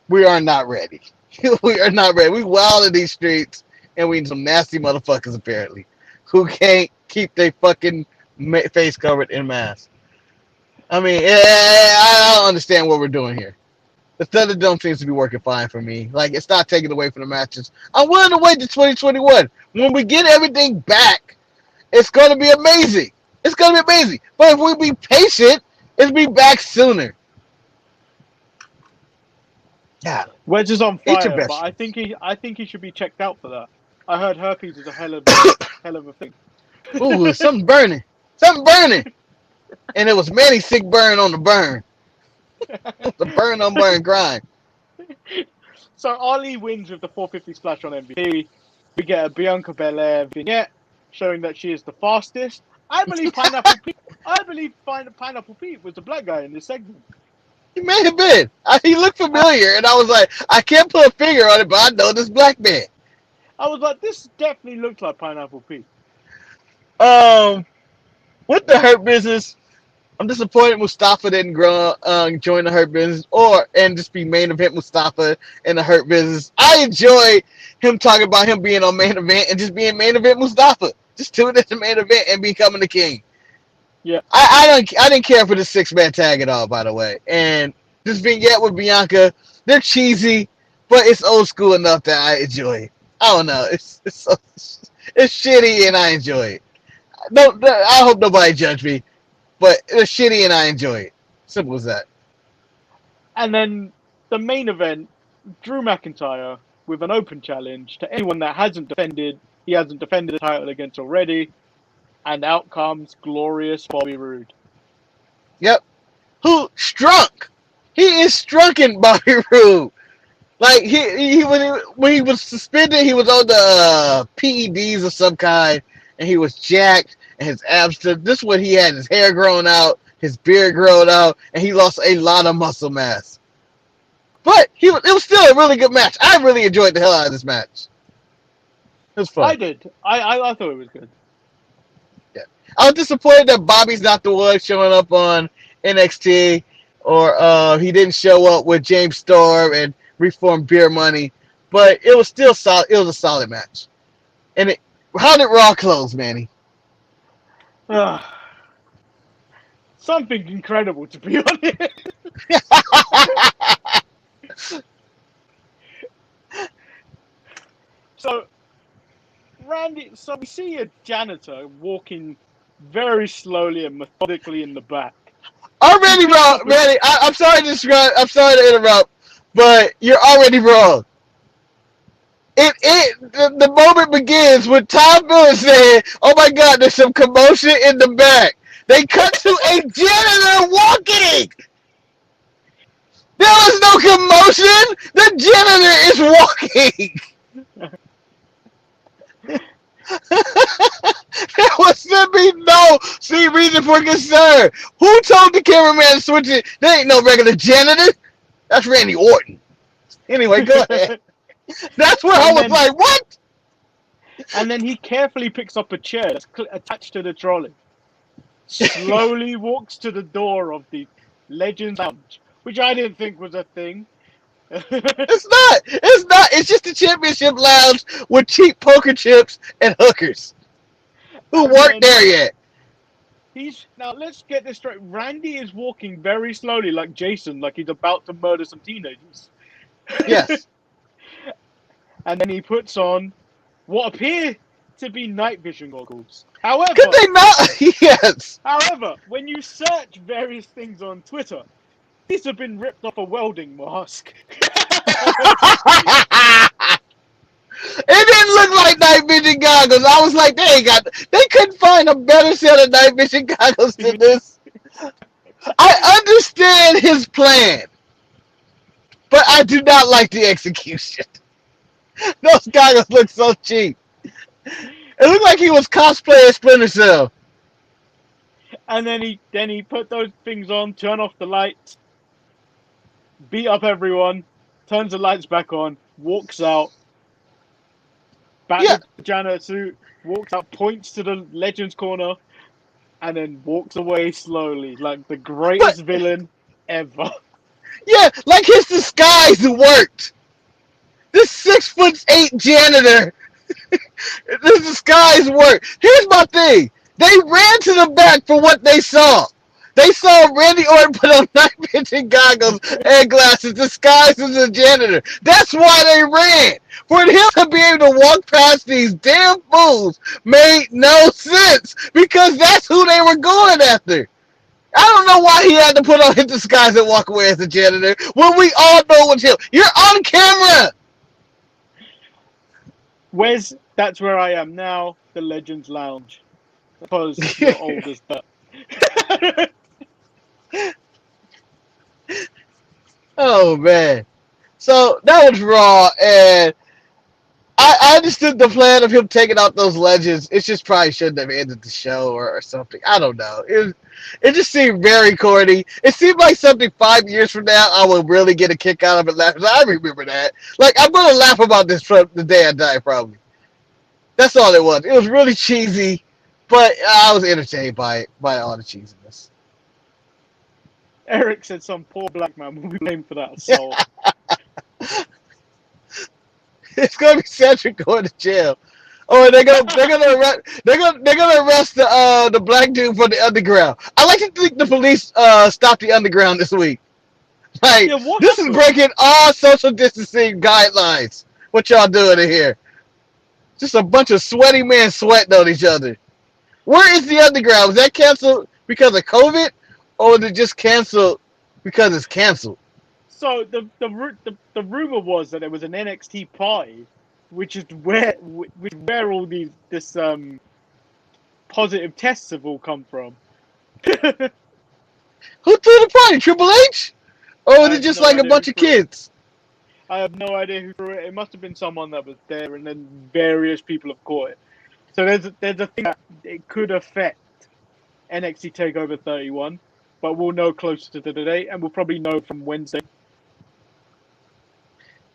we are not ready. We are not ready. We wild in these streets, and we need some nasty motherfuckers, apparently, who can't keep their fucking face covered in masks. I mean, I don't understand what we're doing here. The Thunderdome seems to be working fine for me. Like, it's not taking away from the matches. I'm willing to wait to 2021. When we get everything back, it's going to be amazing. It's going to be amazing. But if we be patient, it'll be back sooner. Yeah. Wedge is on fire, but I think he should be checked out for that. I heard herpes is a hell of a thing. Ooh, something burning. Something burning. And it was Manny sick burn on the burn. The burn on burn grind. So Ali wins with the 450 splash on MVP. We get a Bianca Belair vignette showing that she is the fastest. I believe Pineapple Pete was the black guy in this segment. He may have been. He looked familiar, and I was like, I can't put a finger on it, but I know this black man. I was like, this definitely looks like Pineapple Pete. With the Hurt Business, I'm disappointed Mustafa didn't join the Hurt Business and just be main event Mustafa in the Hurt Business. I enjoy him talking about him being on main event and just being main event Mustafa. Just tune in to main event and becoming the king. Yeah. I didn't care for the 6-man tag at all, by the way. And this vignette with Bianca, they're cheesy, but it's old school enough that I enjoy it. I don't know. It's shitty and I enjoy it. I hope nobody judge me, but it's shitty and I enjoy it. Simple as that. And then the main event, Drew McIntyre with an open challenge to anyone that he hasn't defended the title against already. And out comes glorious Bobby Roode. Yep. Who strunk? He is strunking Bobby Roode. Like when he was suspended, he was on the PEDs of some kind, and he was jacked, and his abs. This is when he had his hair grown out, his beard grown out, and he lost a lot of muscle mass. But it was still a really good match. I really enjoyed the hell out of this match. It was fun. I did. I thought it was good. Yeah. I was disappointed that Bobby's not the one showing up on NXT, or he didn't show up with James Storm and Reform Beer Money, but it was still solid. It was a solid match. And how did Raw close, Manny? Something incredible, to be honest. So we see a janitor walking very slowly and methodically in the back. Already wrong, Manny. I'm sorry to interrupt, but you're already wrong. The moment begins with Tom Phillips saying, "Oh my God, there's some commotion in the back." They cut to a janitor walking. There was no commotion. The janitor is walking. There was simply no reason for concern. Who told the cameraman to switch it? There ain't no regular janitor. That's Randy Orton. Anyway, go ahead. That's where I was like, what? And then he carefully picks up a chair that's attached to the trolley. Slowly walks to the door of the Legends Lounge, which I didn't think was a thing. It's not. It's just a championship lounge with cheap poker chips and hookers who weren't there yet. Now let's get this straight. Randy is walking very slowly, like Jason, like he's about to murder some teenagers. Yes. And then he puts on what appear to be night vision goggles. However, could they not? Yes. However, when you search various things on Twitter, these have been ripped off a welding mask. It didn't look like night vision goggles. I was like, they couldn't find a better set of night vision goggles than this. I understand his plan, but I do not like the execution. Those goggles look so cheap. It looked like he was cosplaying Splinter Cell. And then he put those things on, turn off the lights, beat up everyone, turns the lights back on, walks out, back to the janitor suit, walks out, points to the Legends corner, and then walks away slowly, like the greatest villain ever. Yeah, like his disguise worked. This 6'8" janitor, this disguise worked. Here's my thing. They ran to the back for what they saw. They saw Randy Orton put on night vision goggles and glasses disguised as a janitor. That's why they ran. For him to be able to walk past these damn fools made no sense because that's who they were going after. I don't know why he had to put on his disguise and walk away as a janitor when we all know it was him. You're on camera. That's where I am now, the Legends Lounge. Because you're old as that. Oh, man. So, that was Raw, and I understood the plan of him taking out those legends. It just probably shouldn't have ended the show or something. I don't know. It just seemed very corny. It seemed like something 5 years from now I would really get a kick out of it. I remember that. Like, I'm going to laugh about this from the day I die, probably. That's all it was. It was really cheesy, but I was entertained by all the cheesiness. Eric said some poor black man will be blamed for that assault. It's gonna be Cedric going to jail. Or they're gonna arrest the black dude from the underground. I like to think the police stopped the underground this week. Like, Yeah, what this happened? is breaking all social distancing guidelines. What y'all doing in here? Just a bunch of sweaty men sweating on each other. Where is the underground? Was that canceled because of COVID, or was it just canceled because it's canceled? So the rumor was that it was an NXT party, which is where all this positive tests have all come from. Who threw the party? Triple H? Or was it just like a bunch of kids? I have no idea who threw it. It must have been someone that was there, and then various people have caught it. So there's a thing that it could affect NXT Takeover 31, but we'll know closer to the date, and we'll probably know from Wednesday.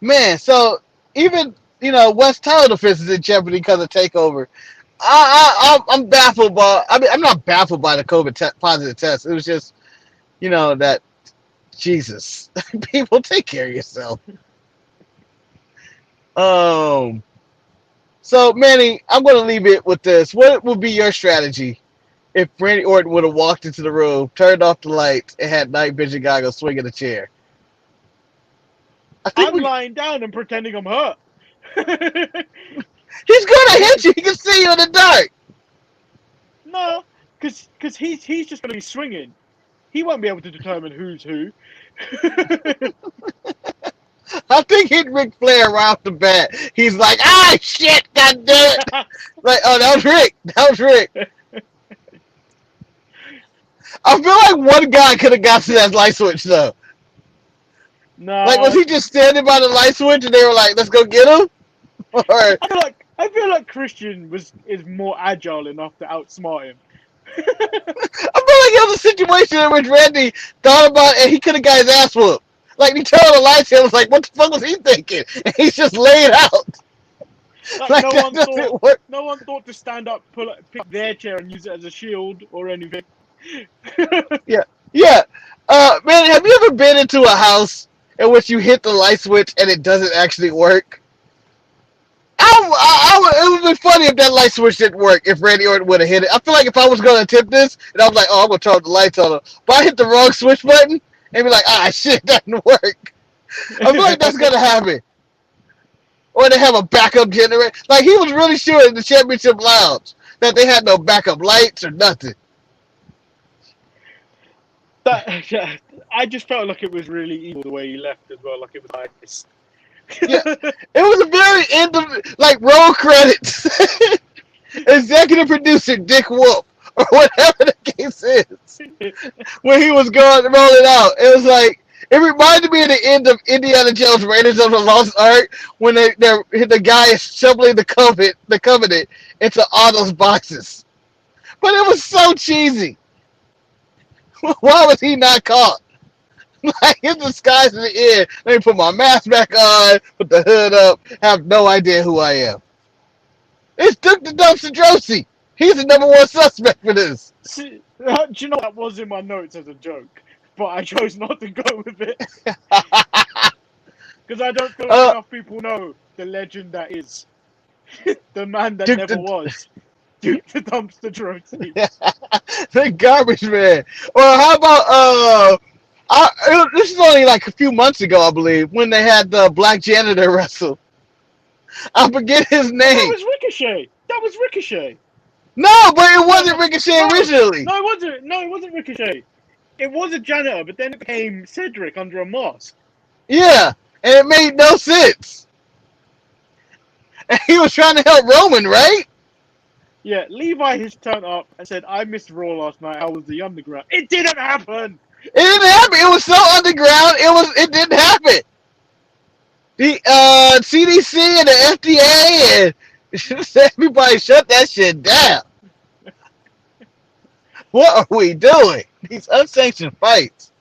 Man, so even West Tyler is in jeopardy because of Takeover. I'm baffled by. I mean, I'm not baffled by the COVID positive test. It was just, that Jesus, people, take care of yourself. So Manny, I'm going to leave it with this. What would be your strategy if Randy Orton would have walked into the room, turned off the lights, and had night vision goggles swinging a chair? I'm lying down and pretending I'm hurt. He's going to hit you. He can see you in the dark. No, because he's just going to be swinging. He won't be able to determine who's who. I think he'd Ric Flair right off the bat. He's like, shit, God damn it. Like, oh, that was Rick. That was Rick. I feel like one guy could have got to that light switch, though. No. Like, was he just standing by the light switch and they were like, let's go get him? Or I feel like Christian is more agile enough to outsmart him. I feel like it was a situation in which Randy thought about it and he could have got his ass whooped. Like, he turned on the lights and was like, what the fuck was he thinking? And he's just laid out. Like no one thought to stand up, pick their chair and use it as a shield or anything. Yeah. Man, have you ever been into a house in which you hit the light switch and it doesn't actually work? It would be funny if that light switch didn't work, if Randy Orton would have hit it. I feel like if I was going to attempt this, and I was like, I'm going to turn off the lights on, but I hit the wrong switch button, and be like, shit, that didn't work. I feel like that's going to happen. Or they have a backup generator. Like, he was really sure in the championship lounge that they had no backup lights or nothing. I just felt like it was really evil the way he left as well. Like, it was nice. Yeah, it was a very end of, like, roll credits. Executive producer Dick Wolf, or whatever the case is, when he was rolling out. It was like, it reminded me of the end of Indiana Jones Raiders of the Lost Ark, when the guy is shoveling the covenant into all those boxes. But it was so cheesy. Why was he not caught? Like, his disguise in the air. Let me put my mask back on, put the hood up, have no idea who I am. It's Duke the Dumpster Drosy. He's the number one suspect for this. Do you know that was in my notes as a joke, but I chose not to go with it because I don't feel like enough people know the legend that is the man that never was. Duke the Dumpster Drosy. The garbage man. Or how about this is only like a few months ago, I believe, when they had the black janitor wrestle. I forget his name. That was Ricochet. No, but it wasn't Ricochet originally. No, it wasn't Ricochet. It was a janitor, but then it became Cedric under a mask. Yeah, and it made no sense. And he was trying to help Roman, right? Yeah, Levi has turned up and said, I missed Raw last night. How was the underground? It didn't happen! It didn't happen. It was so underground. It didn't happen. The CDC and the FDA and everybody shut that shit down. What are we doing? These unsanctioned fights.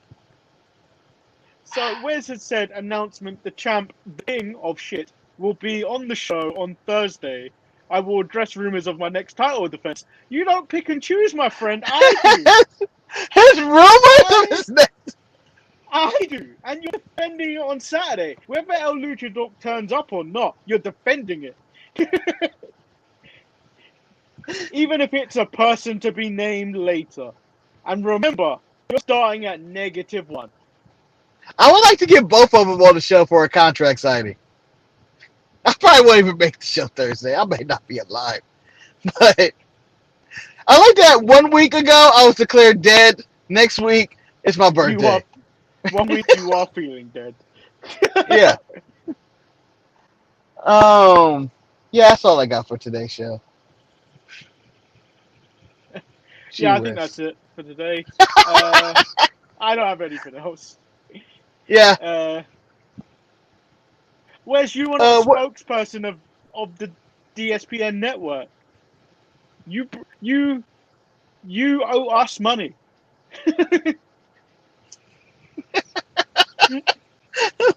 So Wes has said, announcement: the champ, the king of shit, will be on the show on Thursday I will address rumors of my next title defense. You don't pick and choose, my friend. I do. His rumors of his next. I do. And you're defending it on Saturday. Whether El Luchador turns up or not, you're defending it. Even if it's a person to be named later. And remember, you're starting at -1. I would like to get both of them on the show for a contract signing. I probably won't even make the show Thursday. I may not be alive. But I like that 1 week ago I was declared dead. Next week it's my birthday. 1 week you are feeling dead. Yeah. Yeah, that's all I got for today's show. Yeah, I think that's it for today. I don't have anything else. Yeah. Where's you on a spokesperson of the DSPN network? You owe us money.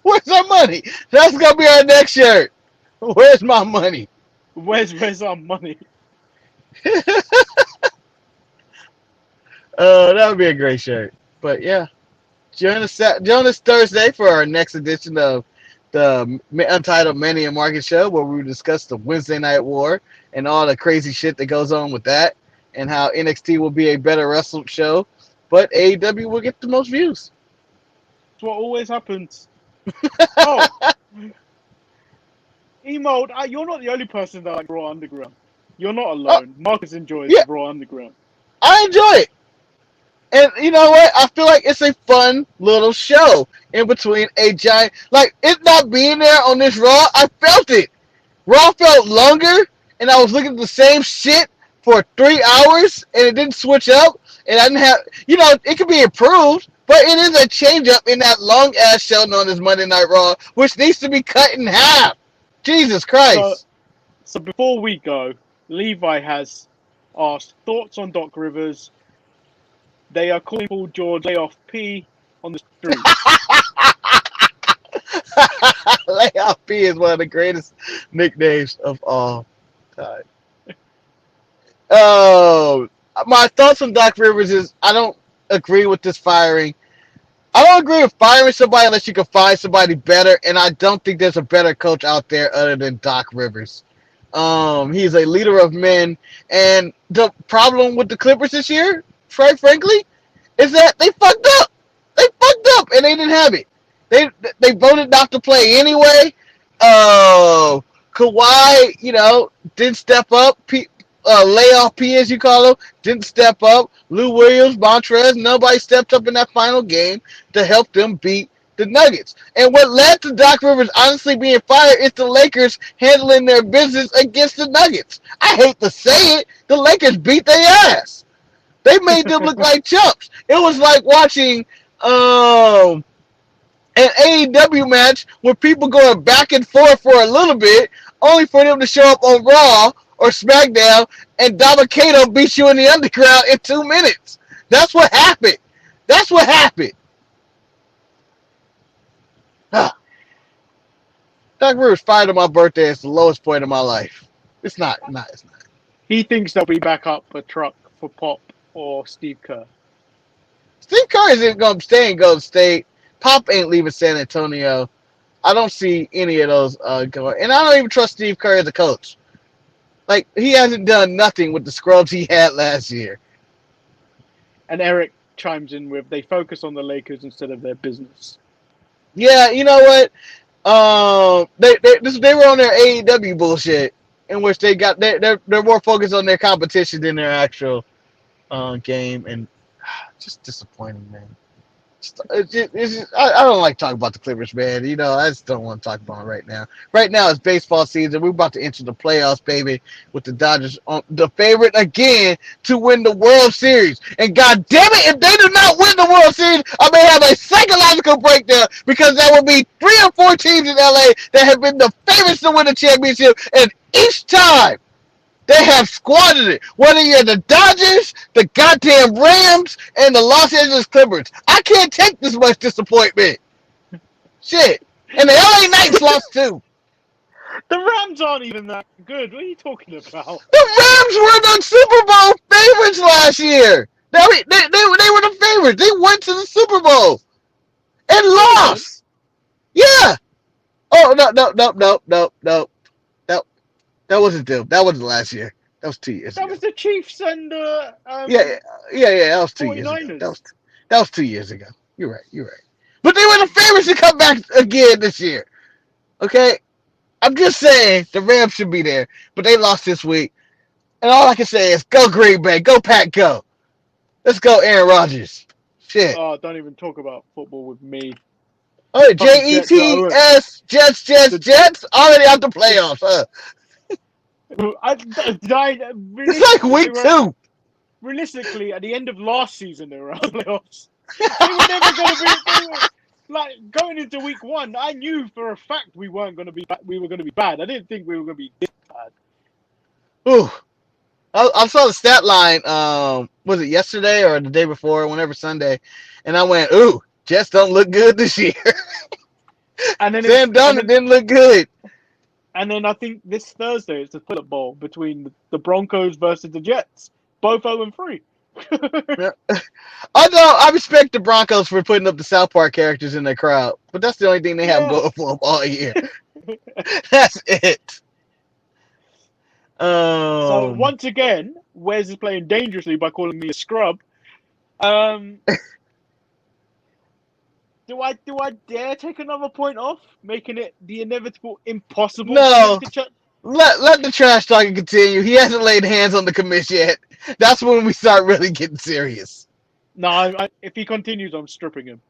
Where's our money? That's gonna be our next shirt. Where's my money? Where's our money? That would be a great shirt. But yeah, join us Thursday for our next edition of the Untitled Manny and Marcus show, where we discuss the Wednesday Night War and all the crazy shit that goes on with that, and how NXT will be a better wrestling show, but AEW will get the most views. That's what always happens. Oh, Emo, you're not the only person that likes Raw Underground. You're not alone. Marcus enjoys Raw Underground. I enjoy it. And you know what? I feel like it's a fun little show in between a giant... Like, it not being there on this Raw, I felt it. Raw felt longer, and I was looking at the same shit for 3 hours, and it didn't switch up, and I didn't have... You know, it could be improved, but it is a change-up in that long-ass show known as Monday Night Raw, which needs to be cut in half. Jesus Christ. So before we go, Levi has asked thoughts on Doc Rivers. They are calling Paul George Layoff P on the street. Layoff P is one of the greatest nicknames of all time. My thoughts on Doc Rivers is I don't agree with this firing. I don't agree with firing somebody unless you can find somebody better, and I don't think there's a better coach out there other than Doc Rivers. He's a leader of men, and the problem with the Clippers this year, quite frankly, is that they fucked up. They fucked up, and they didn't have it. They voted not to play anyway. Kawhi, didn't step up. Layoff P, as you call him, didn't step up. Lou Williams, Montrez, nobody stepped up in that final game to help them beat the Nuggets. And what led to Doc Rivers honestly being fired is the Lakers handling their business against the Nuggets. I hate to say it, the Lakers beat their ass. They made them look like chumps. It was like watching an AEW match where people going back and forth for a little bit, only for them to show up on Raw or SmackDown and Dabba-Kato beat you in the underground in 2 minutes. That's what happened. That's what happened. Doc Rivers fired on my birthday. It's the lowest point of my life. It's not. It's not. He thinks they'll be back up a truck for Pop or Steve Kerr. Steve Kerr isn't going to stay in Golden State. Pop ain't leaving San Antonio. I don't see any of those going. And I don't even trust Steve Kerr as a coach. Like, he hasn't done nothing with the scrubs he had last year. And Eric chimes in with, they focus on the Lakers instead of their business. Yeah, you know what? They were on their AEW bullshit, in which they're more focused on their competition than their actual game, and just disappointing, man. I don't like talking about the Clippers, man. I just don't want to talk about it right now. Right now, it's baseball season. We're about to enter the playoffs, baby, with the Dodgers the favorite again to win the World Series. And God damn it, if they do not win the World Series, I may have a psychological breakdown, because there will be 3 or 4 teams in LA that have been the favorites to win the championship, and each time they have squandered it. Whether you're the Dodgers, the goddamn Rams, and the Los Angeles Clippers. I can't take this much disappointment. Shit. And the LA Knights lost too. The Rams aren't even that good. What are you talking about? The Rams were the Super Bowl favorites last year. They were the favorites. They went to the Super Bowl and lost. Yeah. Oh no. That wasn't them. That wasn't last year. That was 2 years ago. That was the Chiefs and Yeah. That was 2 years ago. 49ers. That was 2 years ago. You're right. But they were the favorites to come back again this year. Okay? I'm just saying the Rams should be there, but they lost this week. And all I can say is go Green Bay, go Pack, go. Let's go Aaron Rodgers. Shit. Oh, don't even talk about football with me. Oh, Jets, Jets, already out the playoffs, huh? It's like week 2. Realistically, at the end of last season, they were out of the playoffs. They were never going to be. Like going into week 1, I knew for a fact we weren't going to be. We were going to be bad. I didn't think we were going to be this bad. Ooh, I saw the stat line. Was it yesterday or the day before? Whenever Sunday, and I went, "Ooh, Jets don't look good this year." And then Sam Darnold didn't look good. And then I think this Thursday it's the Phillip Bowl between the Broncos versus the Jets, both 0-3. Yeah. Although I respect the Broncos for putting up the South Park characters in their crowd, but that's the only thing they have going for them all year. That's it. So once again, Wes is playing dangerously by calling me a scrub. Do I dare take another point off, making it the inevitable impossible? No. Let the trash talking continue. He hasn't laid hands on the commish yet. That's when we start really getting serious. No, if he continues, I'm stripping him.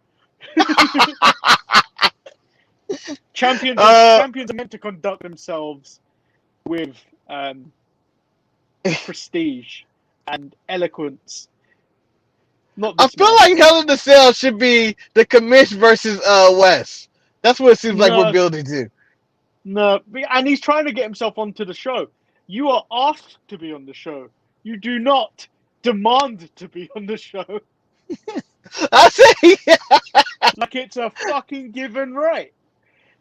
Champions are meant to conduct themselves with prestige and eloquence. I feel like Hell in a Cell should be the commish versus Wes. That's what it seems like we're building to. No, and he's trying to get himself onto the show. You are asked to be on the show. You do not demand to be on the show. I say, like it's a fucking given right.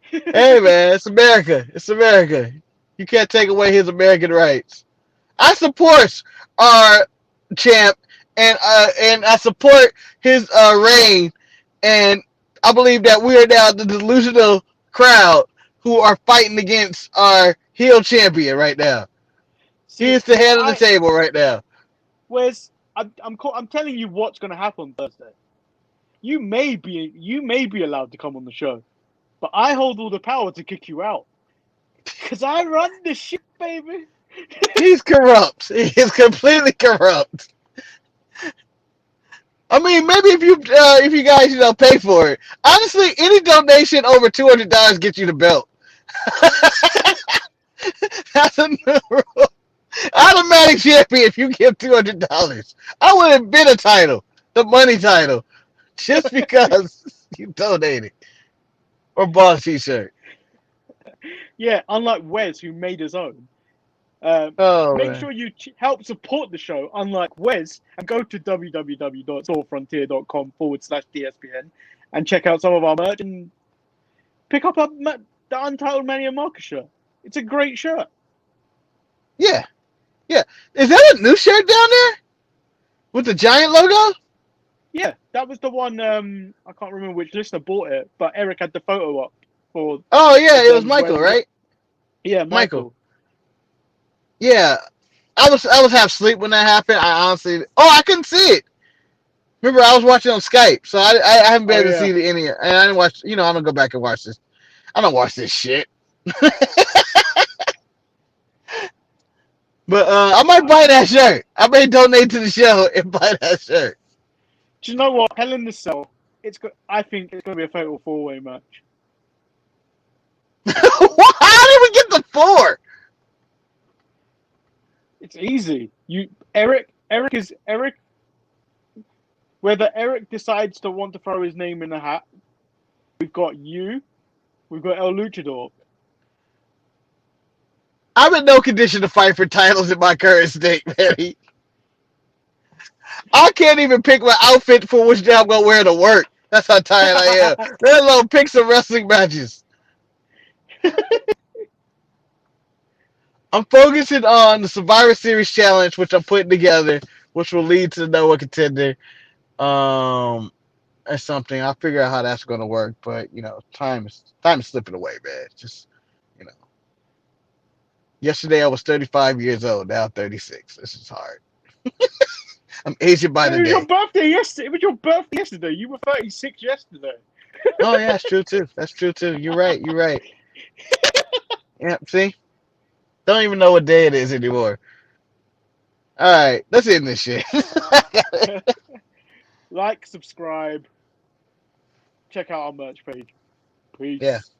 Hey man, it's America. It's America. You can't take away his American rights. I support our champ, and I support his reign, and I believe that we are now the delusional crowd who are fighting against our heel champion right now. He is the head of the table right now. Wes, I'm telling you what's going to happen Thursday. You may be allowed to come on the show, but I hold all the power to kick you out because I run the shit, baby. He's corrupt. He is completely corrupt. I mean, maybe if you guys pay for it. Honestly, any donation over $200 gets you the belt. That's a new rule. Automatic champion if you give $200. I would have been a title, the money title, just because you donated or bought a t-shirt. Yeah, unlike Wes, who made his own. Make sure you help support the show, unlike Wes, and go to www.swordfrontier.com/DSPN and check out some of our merch and pick up the Untitled Manny and Marcus shirt. It's a great shirt. Yeah. Is that a new shirt down there with the giant logo? Yeah, that was the one. I can't remember which listener bought it, but Eric had the photo up for. Oh yeah, it was Michael, right? Yeah, Michael. Yeah, I was half asleep when that happened. I honestly, I couldn't see it. Remember, I was watching on Skype, so I haven't been able to see the any. And I didn't watch. I'm gonna go back and watch this. I don't watch this shit. But I might buy that shirt. I may donate to the show and buy that shirt. Do you know what? Hell in the Cell. I think it's gonna be a fatal 4-way match. How did we get the 4? It's easy. Eric. Whether Eric decides to want to throw his name in the hat, we've got you. We've got El Luchador. I'm in no condition to fight for titles in my current state, Manny. I can't even pick my outfit for which day I'm going to wear to work. That's how tired I am. Let alone pick some wrestling matches. I'm focusing on the Survivor Series challenge, which I'm putting together, which will lead to the No One Contender. Or something. I'll figure out how that's going to work. But time is slipping away, man. Just you know, yesterday I was 35 years old. Now I'm 36. This is hard. I'm aging by But the it was your day. birthday yesterday. It was your birthday yesterday. You were 36 yesterday. Oh yeah, that's true too. That's true too. You're right. You're right. Yeah. See, don't even know what day it is anymore. All right, let's end this shit. Like, subscribe, check out our merch page. Yeah. Peace.